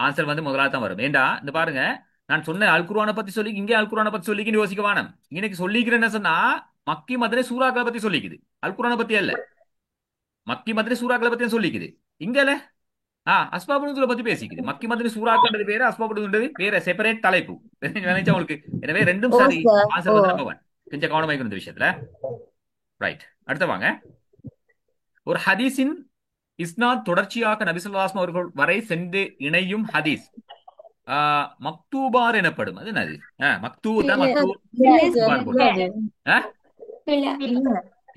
ஆன்சர் வந்து முதலாவது தான் வரும் ஏண்டா இந்த பாருங்க நான் சொன்ன அல் குர்ஆனை பத்தி சொல்லி இங்கே அல் குர்ஆனை பத்தி சொல்லிக்கின்னு யோசிக்க வேணாம் இன்னைக்கு சொல்லிக்கிறேன் என்ன சொன்னா மக்கி மதனி சூறாக்களை பத்தி சொல்லிக்குது அல் குர்ஆனை பத்தி அல்ல மக்கி மதனி சூறாக்களை பத்தி சொல்லிக்குது இங்கல அஸ்பாபு நுசூலை பத்தி பேசிக்குது மக்கி மதனி சூறாக்கள் வேற அஸ்பாபு நுசூல் வேற செப்பரேட் தலைப்பு நினைச்சா உங்களுக்கு எனவே ரெண்டும் சரி ஆன்சர் வந்து நம்பர் 1 கொஞ்சம் கவனமாயிக்கணும் இந்த விஷயத்துல ரைட் அடுத்து வாங்க ஒரு ஹதீஸின் இஸ்னாத் தொடர்ச்சியாக நபி ஸல்லல்லாஹு அலைஹி வஸல்லம் அவர்கள் வரை சென்று இணையும் ஹதீஸ் மக்தூபார் எனப்படும் அது என்னது மக்தூ தான் மக்தூபார் போடுறோம்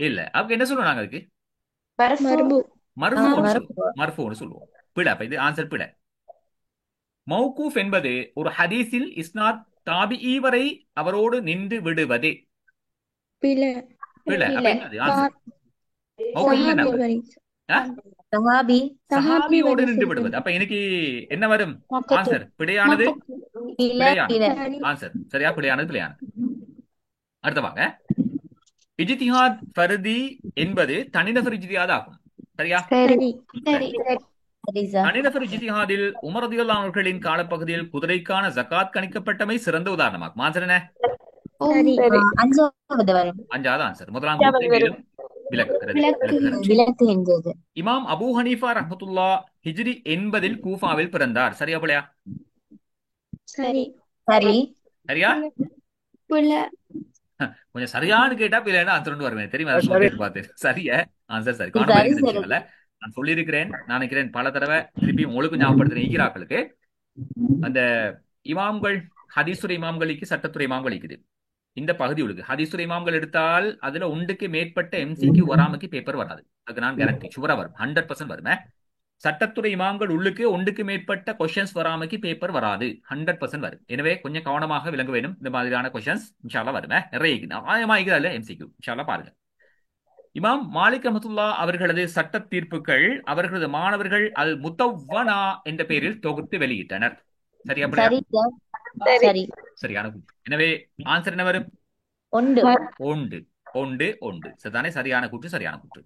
இல்ல அப்ப என்ன சொல்லுவோம் நாங்க அதுக்கு மர்பு மர்ஃபூன்னு சொல்லுவோம் பிழை அப்ப இது ஆன்சர் பிழை மௌகூஃப் என்பது ஒரு ஹதீஸில் இஸ்னாத் தாபிஈ வரை அவரோடு நின்று விடுவது பிழை பிழை அப்ப என்னது ஆன்சர் மௌகூஃப் என்ன சஹாபியோடு நின்று விடுவது அப்ப எனக்கு என்ன வரும் ஆன்சர் பிழையானது ஆன்சர் சரியா பிழையானது பிழையானது அடுத்த வாங்க இஜ்திஹாத் ஃபர்தி என்பது தனிநபர் இஜ்திஹாத் ஆகும் சரியா தனிநபர் இஜ்திஹாதில் உமர் ரலியல்லாஹு அவர்களின் காலப்பகுதியில் குதிரைக்கான ஜகாத் கணிக்கப்பட்டமை சிறந்த உதாரணமாகும் ஆன்சர் என்ன அஞ்சாவது ஆன்சர் முதலாம் விளக்கு என்றது இமாம் அபூ ஹனீஃபா ரஹ்மத்துல்லா ஹிஜ்ரி 80 கூஃபாவில் பிறந்தார் சரியா பிள்ளையா சரி சரியா கொஞ்சம் சரியானு கேட்டா பிள்ளைன்னா ஆன்சர் வருவேன் தெரியுமா பார்த்தேன் சரியா ஆன்சர் சரி காரணம் நான் சொல்லியிருக்கிறேன் நினைக்கிறேன் பல தடவை திருப்பி உங்களுக்கு ஞாபகப்படுத்துறேன் ஈராக்களுக்கு அந்த இமாம்கள் ஹதீசுரை இமாம்களுக்கு சட்டத்துறை இமாம்கள் இருக்குது இந்த பகுதி உள்ளது ஹதீசுரை இமாம்கள் எடுத்தால் அதுல ஒன்றுக்கு மேற்பட்ட எம்சிக்கு வராமக்கு பேப்பர் வராது அதுக்கு நான் கேரண்டி ஷுவரா வரும் 100% வருமே சட்டத்துறை இமாம்கள் உள்ளுக்கு ஒன்றுக்கு மேற்பட்ட கொஸ்டின்ஸ் வராமக்கு பேப்பர் வராது 100% வரும் எனவே கொஞ்சம் கவனமாக விளங்க வேணும் இந்த மாதிரியான கொஸ்டின்ஸ் இன்ஷால்லா வருமே நிறைய ஆயமாகிறதுல எம்சிக்கு இன்ஷால்லா பாருங்க இமாம் மாலிக் ரஹ்மத்துல்லா அவர்களது சட்ட தீர்ப்புகள் அவர்களது மாணவர்கள் அல் முத்தவ்வனா என்ற பெயரில் தொகுத்து வெளியிட்டனர் சரியா சரியான கூற்று எனவே ஆன்சர் என்ன வரும் ஒன்று சரிதானே சரியான கூற்று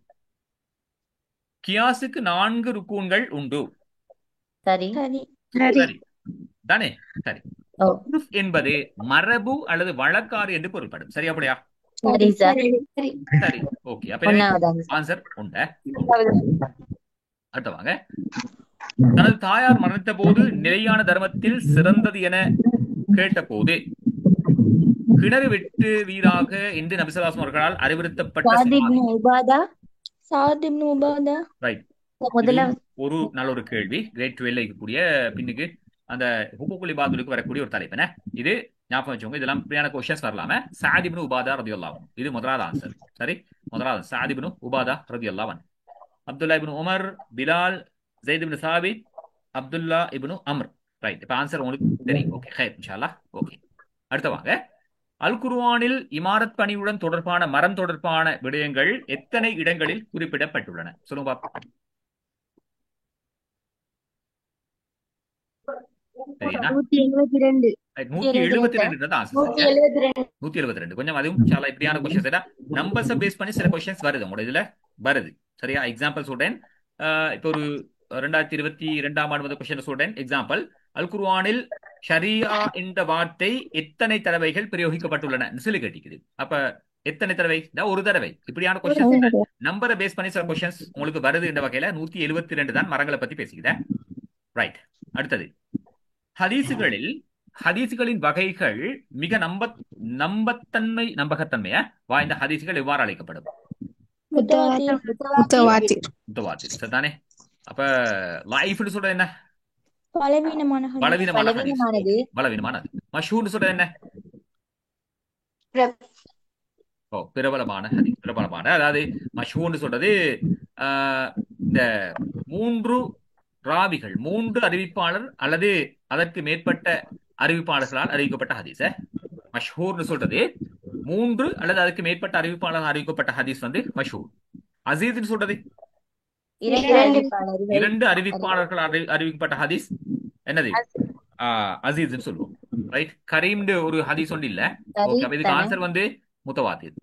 கியாஸுக்கு 4 ருக்கூன்கள் உண்டு சரி தானே சரி என்பது மரபு அல்லது வழக்காறு என்று பொருள்படும் சரியா அப்படியா சரி ஓகே அப்ப ஆன்சர் உண்ட அடுத்த வாங்க தனது தாயார் மரணித்த போது நிலையான தர்மத்தில் சிறந்தது என கேட்ட போது கிணறு வெட்டு வீராக என்று நபி ஸல்லல்லாஹு அலைஹி வஸல்லம் அவர்களால் அறிவுறுத்தப்பட்ட ஒரு நல்ல ஒரு கேள்வி கிரேட் 12 இருக்கக்கூடிய பின்னுக்கு அந்த ஹுகூகுல் இபாதுக்கு வரக்கூடிய ஒரு தலைப்பு என்ன இது ஞாபகம் வச்சுக்கோங்க இதெல்லாம் இப்படியான கொஸ்டின்ஸ் வரலாம சஅத் இப்னு உபாதா ரலியல்லாஹு அன்ஹு இது முதலாவது ஆன்சர் சரி முதலாவது சஅத் இப்னு உபாதா ரலியல்லாஹு அன்ஹு அப்துல்லா இப்னு உமர் பிலால் ஸைத் இப்னு சாபித் அப்துல்லா இப்னு அம்ர் ரைட் இப்ப ஆன்சர் உங்களுக்கு தெரியும் ஓகே ஹைர் இன்ஷாஅல்லாஹ் ஓகே அடுத்து வாங்க அல் குர்ஆனில் இமாரத் பணியுடன் தொடர்பான மரம் தொடர்பான விடயங்கள் எத்தனை இடங்களில் குறிப்பிடப்பட்டுள்ளன சொல்லுங்க பாப்போம் 172 கொஞ்சம் அதுவும் இப்படியான கொஸ்டின்ஸ் நம்பர்ஸ் பேஸ் பண்ணி சில கொஸ்டின்ஸ் வருது உங்களோட இதுல வருது சரியா எக்ஸாம்பிள் சொல்றேன் இப்போ ஒரு 2022ஆம் ஆண்டு வந்த கொஸ்டின் சொல்றேன். எக்ஸாம்பிள், அல் குர்ஆனில் ஷரியா என்ற வார்த்தை எத்தனை தடவைகள் பிரயோகிக்கப்பட்டுள்ளன சொல்லி கேட்டிக்குது. அப்ப எத்தனை தடவை? ஒரு தடவை. இப்படியான கொஸ்டின்ஸ் நம்பரை பேஸ் பண்ணி சில கொஸ்டின்ஸ் உங்களுக்கு வருது என்ற வகையில 172 தான் மரங்களை பத்தி பேசிக்கிறேன். ரைட். அடுத்தது, ஹதீசுகளின் வகைகள் மிக நம்பகத்தன்மையா வாய்ந்த ஹதீசுகள் எவ்வாறு அழைக்கப்படும்? முத்தவாத்திர். முத்தவாத்திர். முத்தவாத்திர். சரிதானே? அப்ப லைஃப்னு சொல்றது என்ன? பலவீனமான ஹதீஸ். பலவீனமான ஹதீஸ். பலவீனமானது. பலவீனமானது. மஷூர்னு சொல்றது என்ன? பிரபலமான ஹதீஸ். பிரபலமான, அதாவது மஷூர்னு சொல்றது இந்த 3 ராவிகள், 3 அறிவிப்பாளர் அல்லது அதற்கு மேற்பட்ட அறிவிப்பாளர்களால் அறிவிக்கப்பட்ட ஹதீஸ். மஷ்ஹூர்னு சொல்றது 3 அல்லது அதுக்கு மேற்பட்ட அறிவிப்பாளர்கள் அறிவிக்கப்பட்ட ஹதீஸ் வந்து மஷ்ஹூர். அசீஸ்னு சொல்றது 2 அறிவிப்பாளர்கள் அறிவிக்கப்பட்ட ஹதீஸ் என்னது? அசீஸ்னு சொல்லுவோம். ரைட். கரீம்னு ஒரு ஹதீஸ் ஒன்று இல்ல. ஓகே, அப்ப இதுக்கு ஆன்சர் வந்து முத்தவாத்திர்.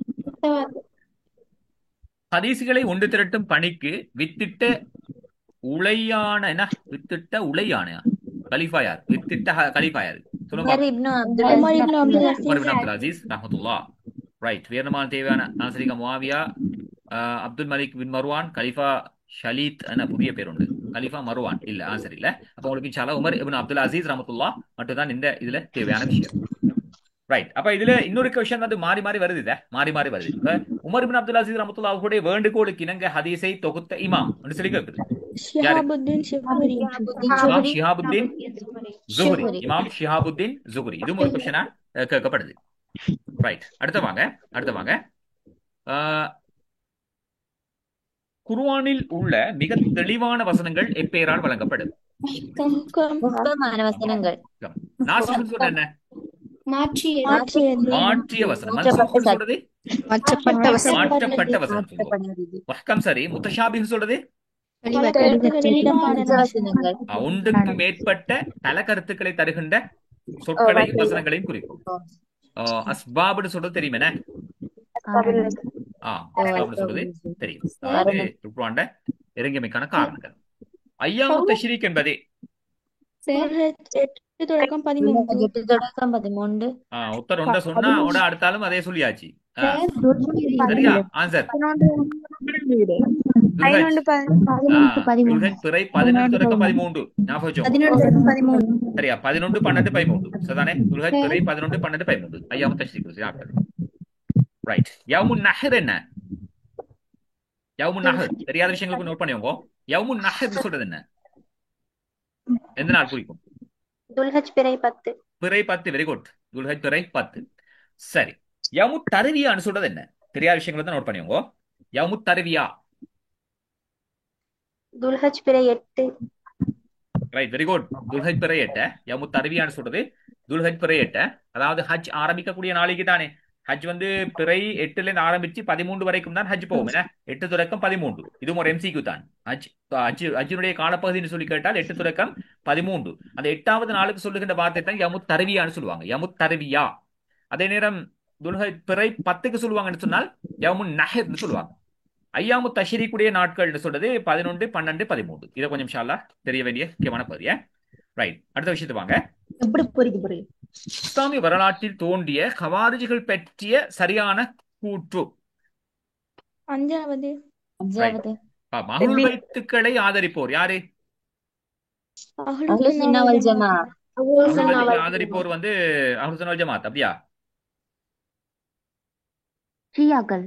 ஹதீஸ்களை ஒன்று திரட்டும் பணிக்கு வித்திட்ட உளையான கலீஃபா யார்? வித்திட்ட கலீஃபா யார் சொல்லுங்க. Umar ibn Umar ibn Abdul Abdul Azeez ரஹ்மத்துல்லாஹ். Right. வேணுமான தேவையான ஆன்சரிங்க முஆவியா, அப்துல் மலிக் பின் மர்வான், கலீஃபா ஷலீத் என புதிய பேர் உண்டு. கலீஃபா மர்வான் இல்ல, ஆன்சர் இல்ல. அப்ப உங்களுக்கு இன்ஷால்லா உமர் இப்னு அப்துல் அசீஸ் ரஹ்மத்துல்லாஹ் மட்டும் தான் இந்த இதுல தேவையான விஷயம். ரைட். அப்ப இதுல இன்னொரு விஷயம் வந்து மாறி மாறி வருது. இப்ப உமர் இப்னு அப்துல் அசீஸ் ரஹ்மத்துல்லாஹ் அவர்களுடைய வேண்டுகோளுக்கு இணங்க ஹதீஸை தொகுத்த இமாம் என்று சொல்லி கேட்குது. ஷிஹாபுத்தீன் ஷிஹாபுரி. இமாம் ஷிஹாபுத்தீன் ஸுஹ்ரி. இமாம் ஷிஹாபுத்தீன் ஸுஹ்ரி. இதுவும் ஒரு கொஸ்டினா கேட்கப்படுது. ரைட். அடுத்த வாங்க. குர்ஆனில் உள்ள மிக தெளிவான வசனங்கள் எப்பெயரால் வழங்கப்படும்? முக்கியமான வசனங்கள். நாசிஹ் சொல்றது என்ன? மாற்றிய வசனம். மன்சூஹ் சொல்றது மாற்றப்பட்ட வசனம். மாற்றப்பட்ட வசனம் சொல்லுவோம். வஹ்கம் சரி. முத்தஷாபிஹ் சொல்றது வசனங்கள். ஒன்றுக்கு மேற்பட்ட பல கருத்துக்களை தருகின்ற சொற்களையும் வசனங்களையும் குறிக்கும். அஸ்பாப்னு சொல்றது தெரியும் என்ன? அஸ்பாப்னு சொல்றது தெரியும். அதாவது குர்ஆன்ல இறங்கியமைக்கான காரணங்கள். ஐயாமு தஷ்ரீக் என்பதே 8 தொடக்கம் 13. ஒருத்தர் ஒன்றை சொன்னா உட அடுத்தாலும் அதே சொல்லியாச்சு. சரியா? ஆன்சர் பிறை 11 தொடக்கம் 13. ஞாபகம் சரியா? 11, 12, 13. சரிதானே? துல்ஹஜ் பிறை 11, 12, 13. ஐயாமு தஷ்ரீக். ரைட். யௌமுன் நஹர் என்ன? யௌமுன் நஹர் தெரியாத விஷயங்களுக்கு நோட் பண்ணிக்கோங்க. யௌமுன் நஹர் சொல்றது என்ன? எந்த நாள் குறிக்கும்? துல்ஹஜ் பிறை 10. பிறை 10. Very good. துல்ஹஜ் பிறை 10. சரி. யௌமு தர்வியான்னு சொல்றது என்ன? தெரியாத விஷயங்களை தான் நோட் பண்ணிக்கோங்க. யௌமு தர்வியா துல்ஹஜ் பிறை 8. ரைட். Very good. துல்ஹஜ் பிறை 8. யௌமு தர்வியான்னு சொல்றது துல்ஹஜ் பிறை 8. அதாவது ஹஜ் ஆரம்பிக்கக்கூடிய நாளைக்கு தானே. ஹஜ் வந்து பிறை 8ல இருந்து ஆரம்பிச்சு 13 வரைக்கும் தான் ஹஜ் போகும். 8 தொடக்கம் 13. இதுவும் ஒரு எம்சிக்யூ தான். ஹஜ்ஜினுடைய காலப்பகுதின்னு சொல்லி கேட்டால் 8 தொடக்கம் 13. அந்த 8வது நாளுக்கு சொல்லுகின்ற வார்த்தை தான் யமுத் தர்வியான்னு சொல்லுவாங்க. யமுத் தர்வியா. அதே நேரம் துல்ஹஜ் பிறை 10க்கு சொல்லுவாங்கன்னு சொன்னால் யமுன் நஹர்னு சொல்லுவாங்க. ஐயாமு தஷ்ரீக்குடைய நாட்கள்னு சொல்றது 11, 12, 13. இதை கொஞ்சம் இன்ஷா அல்லாஹ் தெரிய வேண்டிய முக்கியமான பகுதியா. ரைட். அடுத்த விஷயத்து வாங்க. இஸ்லாமிய வரலாற்றில் தோன்றிய கவாரிஜிகள் பற்றிய சரியான கூற்று. 5வது. அஹ்லுல் பைத்துக்களை ஆதரிப்போர் யாரு? அஹ்லுஸ் சுன்னah வல் ஜமாஅத். ஆதரிப்போர் வந்து அஹ்லுஸ் சுன்னah வல் ஜமாஅத். அப்படியா? ஷியாக்கள்.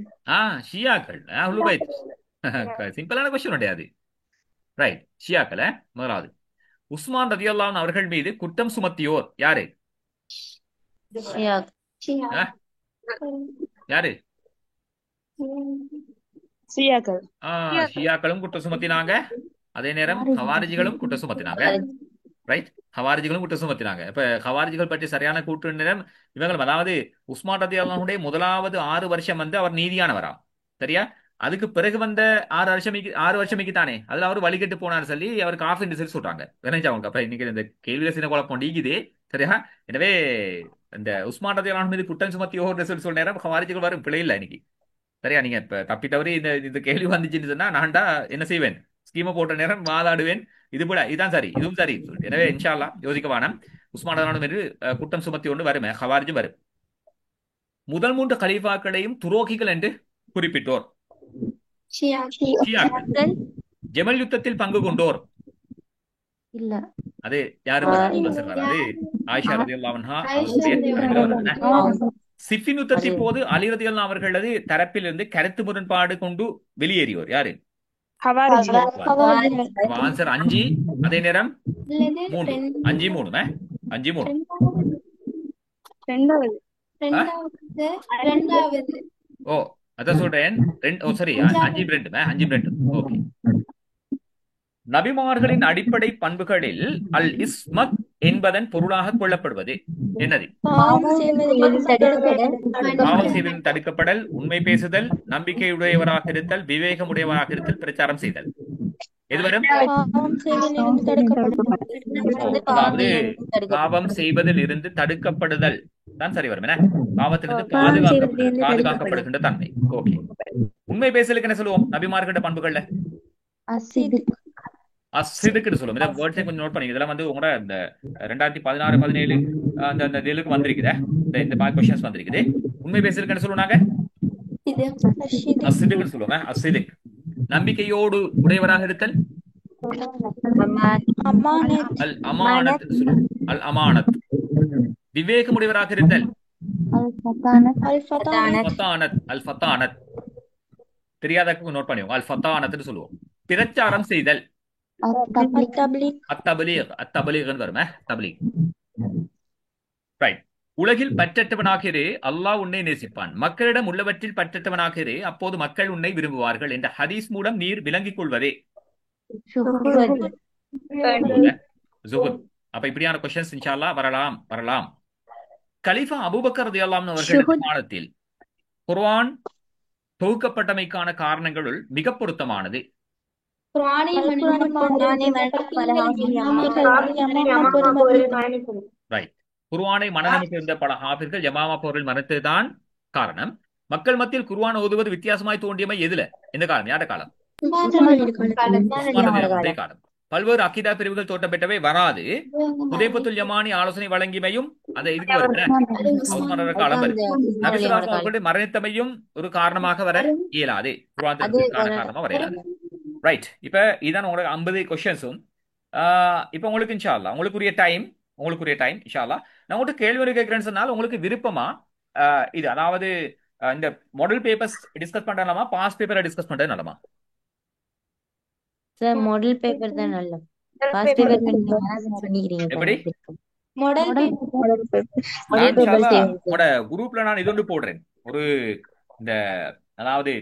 ஷியாக்கள். அஹ்லுல் பைத். சிம்பிளான கொஸ்டின் கிடையாது. ரைட். ஷியாக்கள் முதலாவது. உஸ்மான் ரலியல்லாஹு அன்ஹு அவர்கள் மீது குற்றம் சுமத்தியோர் யாரு? யாரு? ஷியாக்களும் குற்றம் சுமத்தினாங்க. அதே நேரம் ஹவாரிஜிகளும் குற்றம் சுமத்தினாங்க. ரைட். ஹவாரிஜிகளும் குற்றம் சுமத்தினாங்க. இப்ப ஹவாரிஜிகள் பற்றி சரியான கூற்று நேரம் இவங்களும், அதாவது உஸ்மான் ரலியல்லாஹு அன்ஹுடைய முதலாவது 6 வருஷம் வந்து அவர் நீதியானவரா. சரியா? அதுக்கு பிறகு வந்த 6 வருஷமிக்கு தானே அதுல அவர் வழிகட்டு போனான்னு சொல்லி அவர் காஃபின்னு சொல்லி சொல்றாங்க. அவங்க அப்ப இன்னைக்கு இந்த கேள்வியில சின்ன குழப்பம் நீக்குது. சரியா? எனவே இந்த உஸ்மான் ரலியல்லாஹு அன்ஹு மீது குற்றம் சுமத்தியோர் சொல்ற நேரம் ஹவாரிஜிகள் வரும் பிழை இல்லை இன்னைக்கு. சரியா? நீங்க இப்ப தப்பி தவறி இந்த கேள்வி வந்துச்சுன்னு சொன்னா நான்டா என்ன செய்வேன்? ஸ்கீமை போட்ட நேரம் வாதாடுவேன். இது போல இதான் சரி, இதுவும் சரி சொல்லிட்டு. எனவே இன்ஷா அல்லாஹ் யோசிக்க வேணாம். உஸ்மான் ரலியல்லாஹு என்று குற்றம் சுமத்தி ஒன்று வரும், ஹவாரிஜும் வரும். முதல் மூன்று கலீஃபாக்களையும் துரோகிகள் என்று குறிப்பிட்டோர் ஷியாக்கள். ஜமல் யுத்தத்தில் பங்கு கொண்டோர் இல்ல. அது யாரும் அது ஆயிஷா ரலியல்லாஹு அன்ஹா அவர்களுடைய தரப்பில் வருகிறது. சிஃபின் யுத்தத்தின் போது அலி ரலியல்லாஹு அவர்களது தரப்பிலிருந்து கருத்து முரண்பாடு கொண்டு வெளியேறியோர் யாரு? ஆன்சர் 5. அதே நேரம் 3. 5 3 5 3. ஓ அதான் சொல்றேன். சாரி 5 2. ஓகே. நபிமார்களின் அடிப்படை பண்புகளில் அல் இஸ்மத் என்பதன் பொருளாக கொள்ளப்படுவது என்னது? பாவம் செய்வதிலிருந்து தடுக்கப்படல், பாவம் செய்வதில் தடுக்கப்படல், உண்மை பேசுதல், நம்பிக்கையுடையவராக இருத்தல், விவேகமுடையவராக இருத்தல், பிரச்சாரம் செய்தல். எது வரும்? பாவம் செய்வதிலிருந்து தடுக்கப்படல், அதாவது பாவம் செய்வதில் இருந்து தடுக்கப்படுதல் தான் சரி வரும். என்ன? பாவத்திலிருந்து பாதுகாக்கப்படுகின்ற தன்மை. ஓகே. உண்மை பேசலுக்கு என்ன சொல்லுவோம் நபிமார்கிட்ட பண்புகள்ல? அஸ்ஸிதுக்குன்னு சொல்லுவோம். இந்த வேர்ட்ஸை கொஞ்சம் நோட் பண்ணி. இதெல்லாம் வந்து உங்களோட இந்த 2016 17 அந்த இதுக்கு வந்திருக்குது. இந்த கொஸ்டின்ஸ் வந்திருக்குது. உண்மை பேசலுக்கு என்ன சொல்லுவாங்க? அஸ்ஸிதுக்குன்னு சொல்லுவாங்க. அஸ்ஸிதுக். நம்பிக்கையோடு உடையவராக இருத்தல் அல் அமானத் சொல்லுவோம். அல் அமானத். விவேகமுடையவராக இருத்தல் ஃபத்தானத். அல் ஃபத்தானத். தெரியாதக்கு நோட் பண்ணிவோம். அல் ஃபத்தானத்னு சொல்லுவோம். பிரச்சாரம் செய்தல் அத்தபலீக் வருமே. தபலீக். ரைட். உலகில் பற்றற்றவனாக இரு, அல்லாஹ் உன்னை நேசிப்பான். மக்களிடம் உள்ளவற்றில் பற்றற்றவனாக இரு, அப்போது மக்கள் உன்னை விரும்புவார்கள் என்ற ஹதீஸ் மூலம் நீர் விளங்கிக் கொள்வதே ஜுஹுத். அப்ப இப்படியான கொஸ்டின்ஸ் இன்ஷா அல்லாஹ் வரலாம். கலீஃபா அபூபக்கர் ரலியல்லாஹு அன்ஹு அவர்கள் காலத்தில் குர்ஆன் தொகுக்கப்பட்டமைக்கான காரணங்களுள் மிக பொருத்தமானது ரைட். குர்ஆனை மனநமிட்டிருந்த பல ஹாஃபிர்கள் யமாமா போரில் மறுத்ததுதான் காரணம். மக்கள் மத்தியில் குர்ஆன் ஓதுவது வித்தியாசமாய் தோன்றியமை எதுல? எந்த காலம்? யார காலம்? உஸ்மானுடைய காலம். பல்வேறு அக்கீதா பிரிவுகள் தோற்றப்பட்டவை வராது. ஹுதைபத்துல் யமானி ஆலோசனை வழங்கியமையும் அந்த இதுக்கு வருகிற காலம் வரும். நபி ஸல்லல்லாஹு அலைஹி வஸல்லம் மரணித்தமையும் ஒரு காரணமாக வர இயலாது. குர்ஆன் காரணமா வர இயலாது. ரைட். இப்ப இதான் உங்களுக்கு 50 கொஸ்டின்ஸும். இப்போ உங்களுக்கு இன்ஷா அல்லாஹ் உங்களுக்குரிய டைம் இன்ஷா அல்லாஹ். நான் உங்கள்கிட்ட கேள்வி கேட்கிறேன்னு சொன்னால் உங்களுக்கு விருப்பமா இது அதாவது இந்த மாடல் பேப்பர்ஸ் டிஸ்கஸ் பண்றலாமா, பாஸ் பேப்பரை டிஸ்கஸ் பண்றது நல்லமா? சார் மாடல் பேப்பர் தான் நல்ல. பாஸ் பேப்பர் நீங்க அனலைஸ் பண்ணிக்கிறீங்க. எப்படி? மாடல் உங்களோட குரூப்ல நான் இது ஒன்று போடுறேன். ஒரு இந்த அதாவது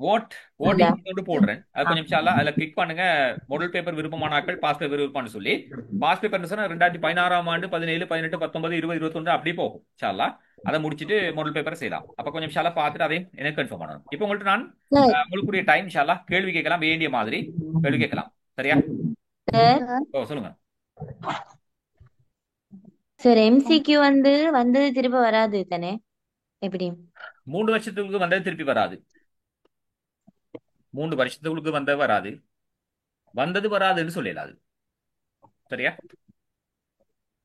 ஓட்டிங் போடுறேன். அது கொஞ்சம் இன்ஷா அல்லாஹ் அதுல கிளிக் பண்ணுங்க. மாடல் பேப்பர் விருப்பமானாக்கள் பாஸ் பேப்பர் விருப்பம்னு சொல்லி பாஸ் பேப்பர் சொன்னா 2016 ஆண்டு 17 18 19 20 21 அப்படி போகும். இன்ஷா அல்லாஹ் அதை முடிச்சுட்டு மாடல் பேப்பர் செய்யலாம். அப்ப கொஞ்சம் இன்ஷா அல்லாஹ் பார்த்துட்டு அதையும் எனக்கு கன்ஃபார்ம் பண்ணணும். இப்போ உங்கள்ட்ட நான் உங்களுக்குரிய டைம் இன்ஷா அல்லாஹ் கேள்வி கேட்கலாம். வேண்டிய மாதிரி கேள்வி கேட்கலாம். சரியா? ஓ சொல்லுங்க சார். எம்சிக்யூ வந்து திரும்ப வராது தானே? எப்படி? 3 வருஷத்துக்கு வந்தது திருப்பி வராது. 3 வருஷத்துக்கு வந்தது வராது. வந்தது வராதுன்னு சொல்லலாது. சரியா?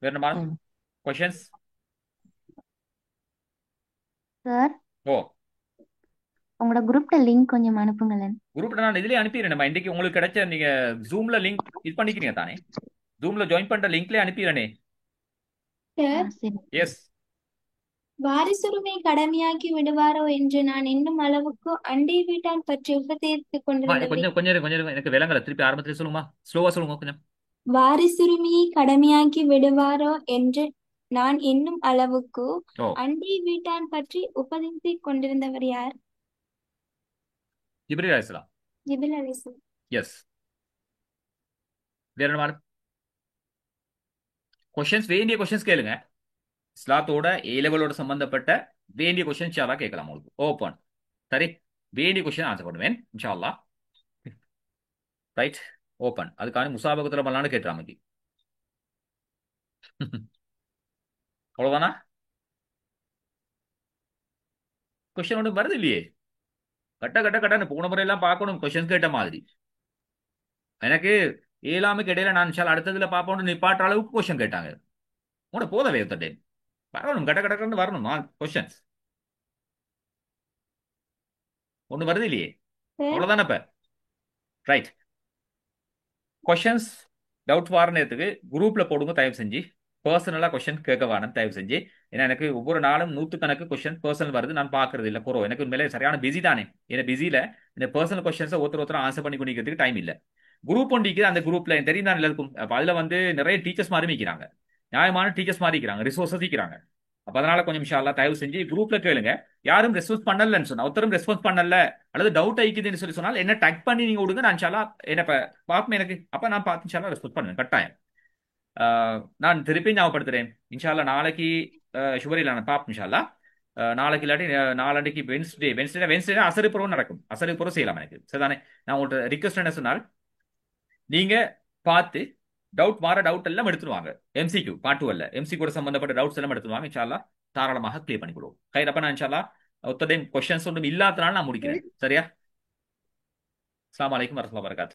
வேற என்ன क्वेश्चंस? சார் ஓ உங்களோட குரூப்ல லிங்க் கொஞ்சம் அனுப்புங்களேன். குரூப்ல நான் இதுலயே அனுப்பிடுறேன். இன்னைக்கு உங்களுக்கு கிடைச்ச நீங்க ஜூம்ல லிங்க் இது பண்ணிக்கிறீங்க தானே? ஜூம்ல ஜாயின் பண்ற லிங்க்லயே அனுப்பிடுறேனே. சரி. எஸ். வாரிசுரிமை கடமையாக்கி விடுவாரோ என்று நான் எண்ணும் அளவுக்கு அண்டை வீட்டான் பற்றி உபதேசித்துக் கொண்டிருந்தவர். கொஞ்சம் எனக்கு விளங்கல. திருப்பி ஆரம்பத்துல சொல்லுமா? ஸ்லோவா சொல்லுங்க கொஞ்சம். வாரிசுரிமையை கடமையாக்கி விடுவாரோ என்று நான் எண்ணும் அளவுக்கு ஓ அண்டை வீட்டான் பற்றி உபதேசித்துக் கொண்டிருந்தவர் யார்? ஜிப்ரீல் அலைஹிஸ்ஸலாம். ஜிப்ரீல் அலைஹிஸ்ஸலாம். எஸ். வேற என்ன क्वेश्चंस? வேண்டிய क्वेश्चंस கேளுங்க. இஸ்லாத்தோட ஏ லெவலோட சம்பந்தப்பட்ட வேண்டிய क्वेश्चन இன்ஷா அல்லாஹ் கேட்கலாம். உங்களுக்கு ஓபன். சரி, வேண்டிய क्वेश्चन ஆன்சர் பண்ணுவேன் இன்ஷா அல்லாஹ். Right, open. அதுக்கான முசாபகத்துல பண்ணலான்னு கேட்கலாம். இன்னைக்கு அவ்வளவுதானா? क्वेश्चन ஒன்றும் வருது இல்லையே. கட்ட கட்ட கட்டன்னு போன முறையெல்லாம் பார்க்கணும் கொஸ்டின்ஸ் கேட்ட மாதிரி. எனக்கு ஏழாமுக்கு இடையில நான் இன்ஷா அல்லாஹ் அடுத்ததுல பார்ப்போம்னு நிப்பாட்ட அளவுக்கு கொஸ்டின் கேட்டாங்க. உங்களோட போதவே ஒருத்தட்டே வரணும் கட்ட கடன்னு வரணும் கொஸ்டின்ஸ் ஒண்ணு வருது இல்லையே, அவ்வளவுதானே இப்ப. ரைட், கொஸ்டின்ஸ் டவுட் வார நேரத்துக்கு குரூப்ல போடுங்க தயவு செஞ்சு. பர்சனலா கொஸ்டின் கேட்க வேணும் தயவு செஞ்சு. ஏன்னா எனக்கு ஒவ்வொரு நாளும் நூற்றுக்கணக்கு கொஸ்டின் பர்சனல் வருது, நான் பாக்குறது இல்ல குறோ. எனக்கு உண்மையிலே சரியான பிஸி தானே. ஏன்னா பிஸியில இந்த பர்சனல் கொஸ்டின்ஸை ஒருத்தர் ஆன்சர் பண்ணி கொண்டிருக்கிறதுக்கு டைம் இல்ல. குரூப் ஒன்றிக்கு அந்த குரூப்ல தெரியும் தான் எல்லாருக்கும். அப்ப அதுல வந்து நிறைய டீச்சர்ஸ் மாதிரி இருக்கிறாங்க, நியாயமான டீச்சர்ஸ் மாதிரி இருக்கிறாங்க, ரிசோர்ஸஸ் இருக்கிறாங்க. அப்ப அதனால கொஞ்சம் இன்ஷா அல்லாஹ் தயவு செஞ்சு குரூப்ல கேளுங்க. யாரும் ரெஸ்பான்ஸ் பண்ணலன்னு சொன்னா, ஒருத்தரும் ரெஸ்பான்ஸ் பண்ணல அல்லது டவுட் ஆயிக்குதுன்னு சொல்லி சொன்னால் என்ன டேக் பண்ணி நீங்க விடுங்க. நான் இன்ஷா அல்லாஹ் என்ன பார்ப்பேன் எனக்கு, அப்ப நான் பார்த்து இன்ஷா அல்லாஹ் ரெஸ்பான்ஸ் பண்ணுவேன் கட்டாயம். நான் திருப்பி ஞாபகப்படுத்துறேன். இன்ஷா அல்லாஹ் நாளைக்கு சுவரில் நான் பார்ப்பேன் இன்ஷா அல்லாஹ். நாளைக்கு இல்லாட்டி நாளைக்கு வென்ஸ்டே அசரிப்புறம் நடக்கும். அசரிப்புறம் செய்யலாம் எனக்கு சரிதானே. நான் உங்கள்கிட்ட ரிக்வஸ்ட் என்ன சொன்னால், நீங்க பார்த்து டவுட் மாற டவுட் எல்லாம் எடுத்துருவாங்க. எம்சிக்யூ பாட்டு அல்ல, எம்சிக்யூட சம்பந்தப்பட்ட டவுட்ஸ் எல்லாம் எடுத்துருவாங்க. இன்ஷா அல்லாஹ் தாராளமாக கிளியர் பண்ணிக்கொள்வோம். அப்ப நான் இன்ஷா அல்லாஹ் ஒத்த டைம் கொஸ்டின்ஸ் ஒன்றும் இல்லாதனால நான் முடிக்கிறேன். சரியா? அஸ்ஸலாமு அலைக்கும் வரஹ்மத்துல்லாஹி வபரகாத்துஹு.